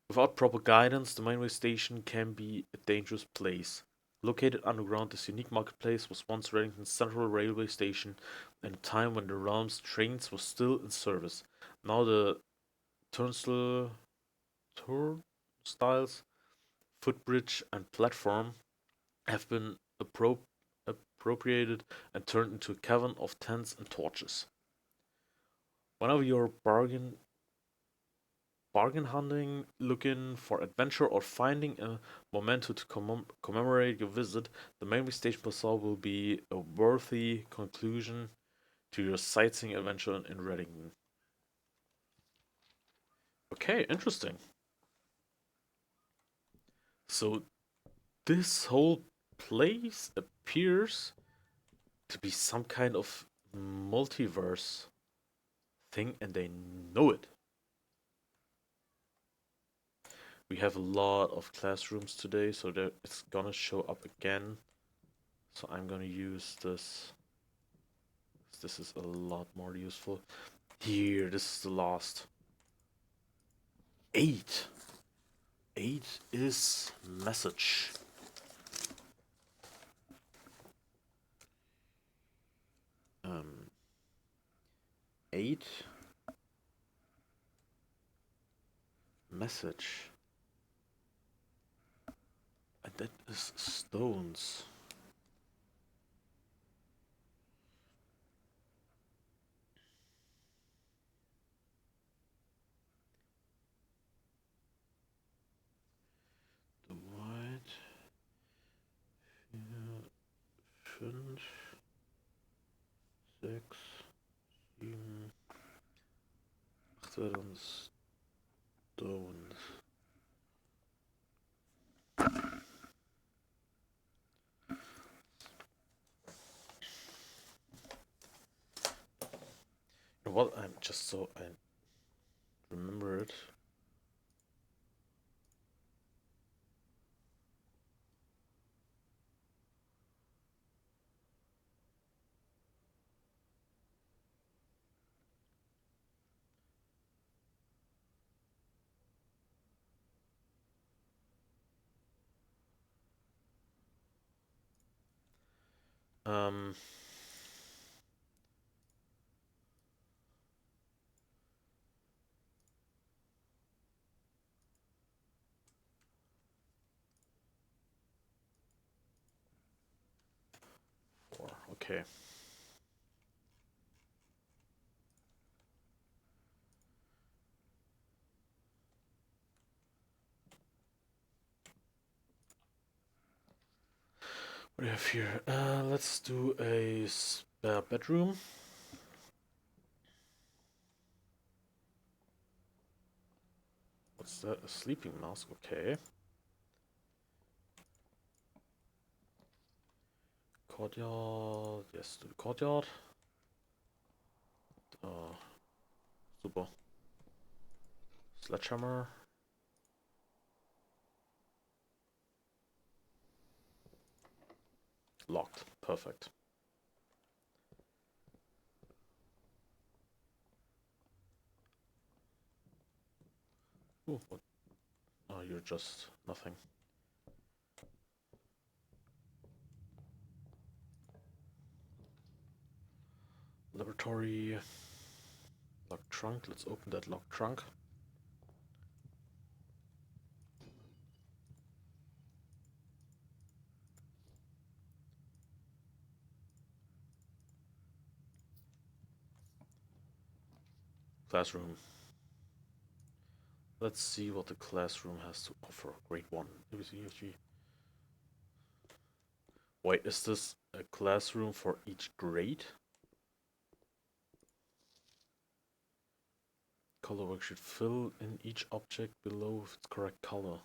Without proper guidance, the Mainway station can be a dangerous place. Located underground, this unique marketplace was once Reddington's central railway station at a time when the realm's trains were still in service. Now the turnstiles, footbridge, and platform have been appropriated and turned into a cavern of tents and torches. Whenever you're bargain hunting, looking for adventure, or finding a memento to commemorate your visit, the Mainway Station Bazaar will be a worthy conclusion to your sightseeing adventure in Reddington. Okay, interesting. So this whole place appears to be some kind of multiverse thing, and they know it. We have a lot of classrooms today, so it's gonna show up again. So I'm gonna use this. This is a lot more useful. Here, this is the last. 8. 8 is message. Um, 8 message. And that is stones. The white. 4, 5, 6, 7, 8 werden stones. You know what? I'm just so I remember it. Um, okay. What do we have here? Let's do a spare bedroom. What's that? A sleeping mask, okay. Courtyard, yes, to the courtyard. Super. Sledgehammer. Locked, perfect. Ooh, what? Oh, you're just nothing. Laboratory. Locked trunk, let's open that locked trunk. Classroom. Let's see what the classroom has to offer. Grade 1. Wait, is this a classroom for each grade? Color work should fill in each object below with its correct color.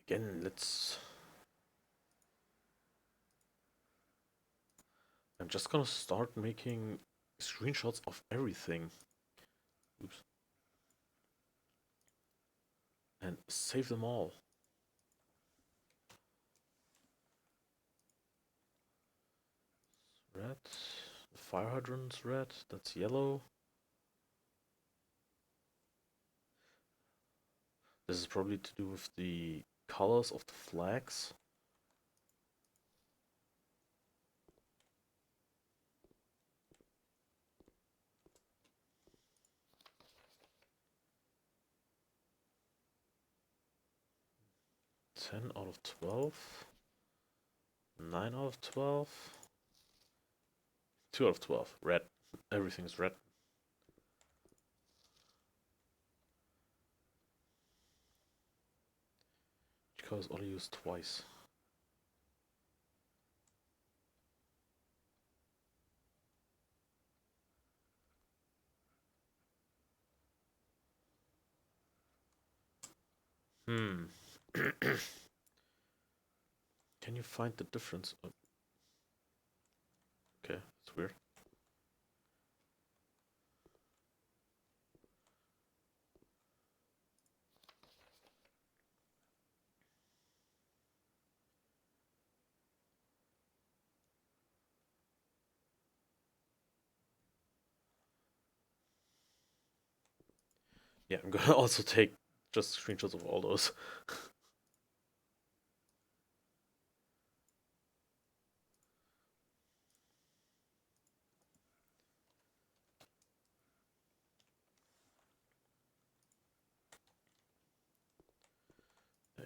Again, I'm just gonna start making screenshots of everything. Oops. And save them all. Red. The fire hydrant's red. That's yellow. This is probably to do with the colors of the flags. Ten out of 12. 9 out of 12. 2 out of 12. Red. Everything's red. Because only used twice. Hmm. Can you find the difference? Oh, okay, that's weird. Yeah, I'm gonna also take just screenshots of all those.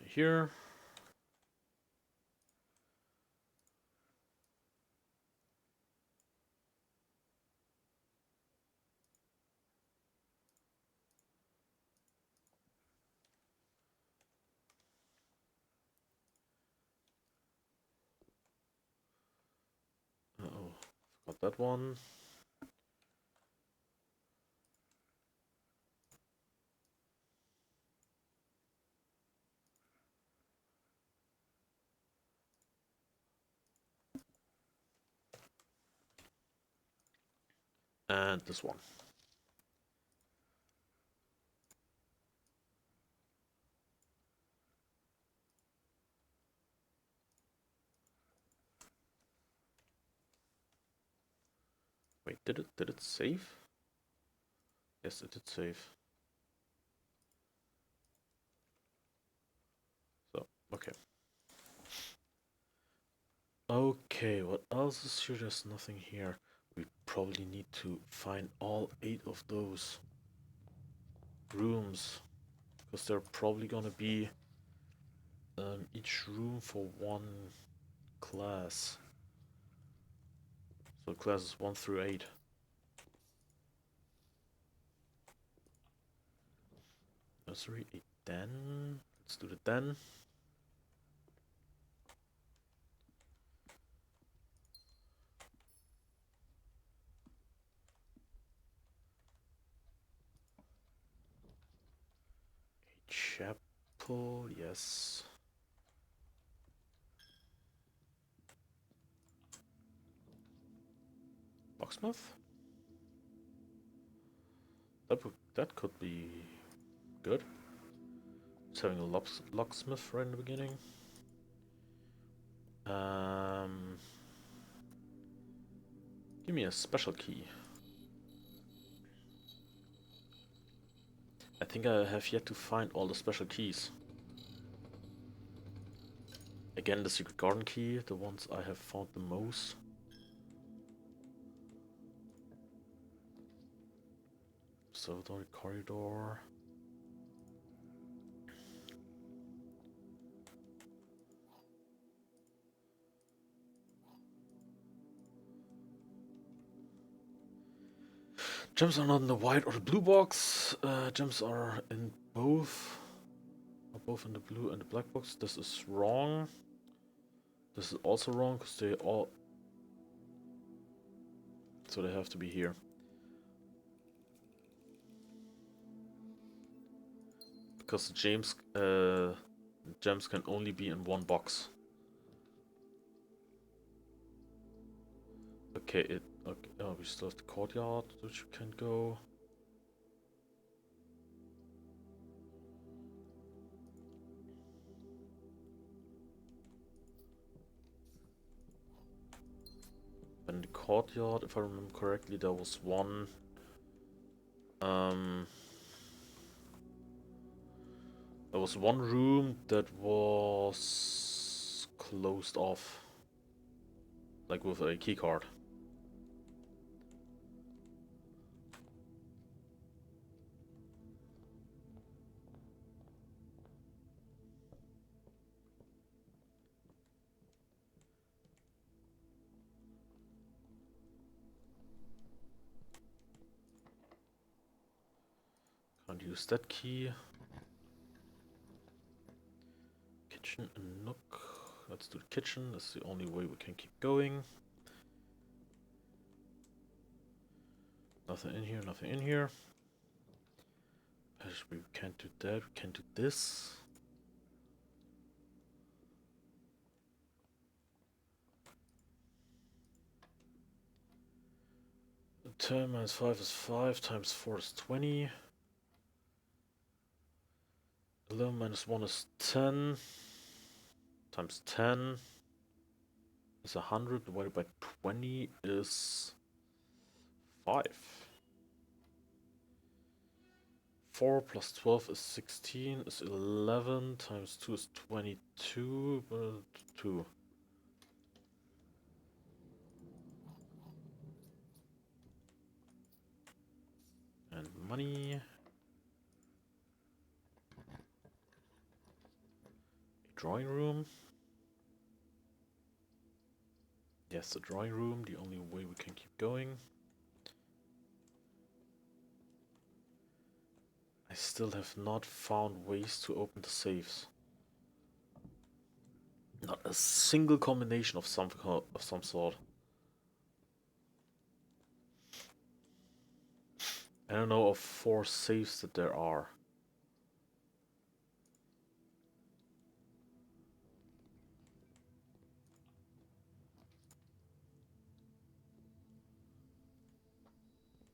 Here. Uh-oh, forgot that one. And this one. Wait, did it save? Yes, it did save. So, okay. Okay, what else is here? There's nothing here. We probably need to find all 8 of those rooms, because they're probably gonna be each room for one class. So classes 1 through 8. Nursery 8 den. Let's do the den. A chapel, yes. Locksmith? That could be good. Just having a locksmith right in the beginning. Give me a special key. I think I have yet to find all the special keys. Again, the secret garden key, the ones I have found the most. Observatory corridor. Gems are not in the white or the blue box. Gems are in both. Are both in the blue and the black box. This is wrong. This is also wrong because they all. So they have to be here. Because the gems can only be in one box. Okay, okay. Oh, we still have the courtyard, which we can go. In the courtyard, if I remember correctly, there was one. There was one room that was closed off, like with a key card. Can't use that key. Kitchen and nook. Let's do the kitchen. That's the only way we can keep going. Nothing in here, nothing in here. We can't do that, we can't do this. The 10 minus 5 is 5, times 4 is 20. 11 minus 1 is 10. Times 10 is 100, divided by 20 is 5. 4 plus 12 is 16, is 11, times 2 is 22, but 2. And money. A drawing room. Yes, the drawing room, the only way we can keep going. I still have not found ways to open the safes. Not a single combination of some sort. I don't know of 4 safes that there are.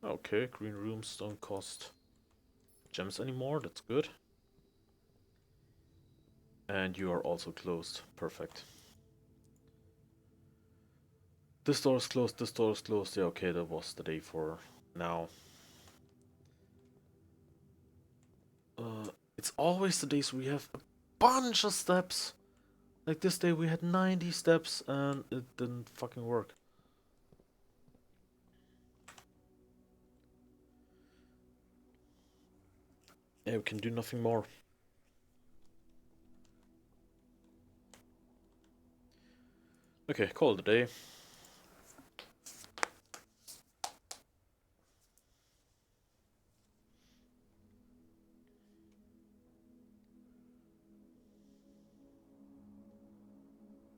Okay, green rooms don't cost gems anymore, that's good. And you are also closed, perfect. This door is closed, this door is closed. Yeah, okay, that was the day for now. It's always the days we have a bunch of steps. Like this day we had 90 steps and it didn't fucking work. Yeah, we can do nothing more. Okay, call it a day.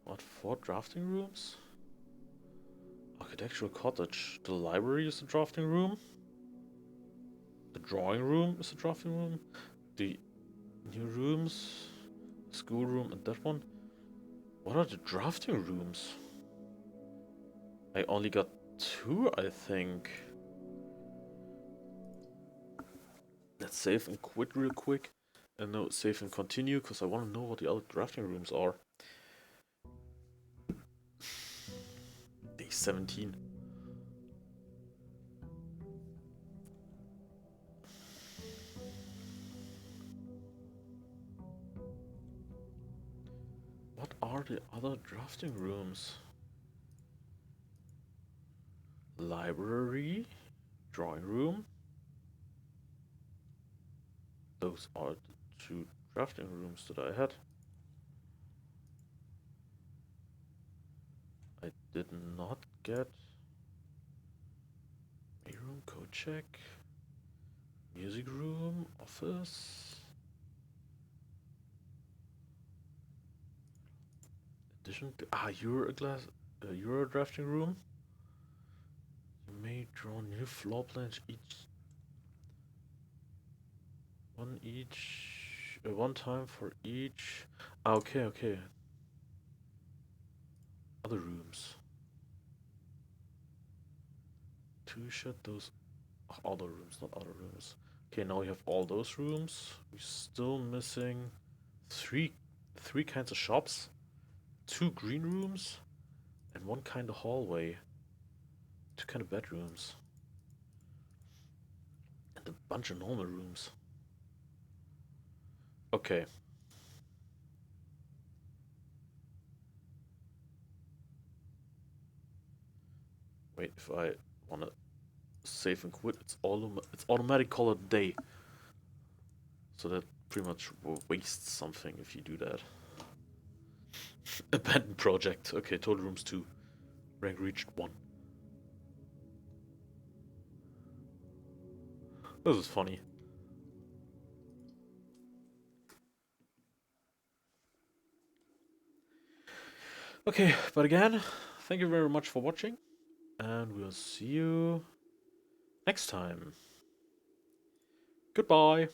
What, 4 drafting rooms? Architectural cottage. The library is a drafting room. The drawing room is a drafting room. The new rooms, schoolroom, and that one. What are the drafting rooms? I only got 2, I think. Let's save and quit real quick. And no, save and continue, because I want to know what the other drafting rooms are. Day 17. What are the other drafting rooms? Library, drawing room. Those are the 2 drafting rooms that I had. I did not get a room, code check, music room, office. Addition to you're a drafting room. You may draw new floor plans one time for each. Okay, okay. Other rooms. To shut those other rooms, not other rooms. Okay, now we have all those rooms. We're still missing three kinds of shops, 2 green rooms, and 1 kind of hallway, 2 kind of bedrooms, and a bunch of normal rooms. Okay. Wait, if I wanna save and quit, it's automatic call it day. So that pretty much wastes something if you do that. Abandoned project. Okay, total rooms 2. Rank reached 1. This is funny. Okay, but again, thank you very much for watching, and we'll see you next time. Goodbye.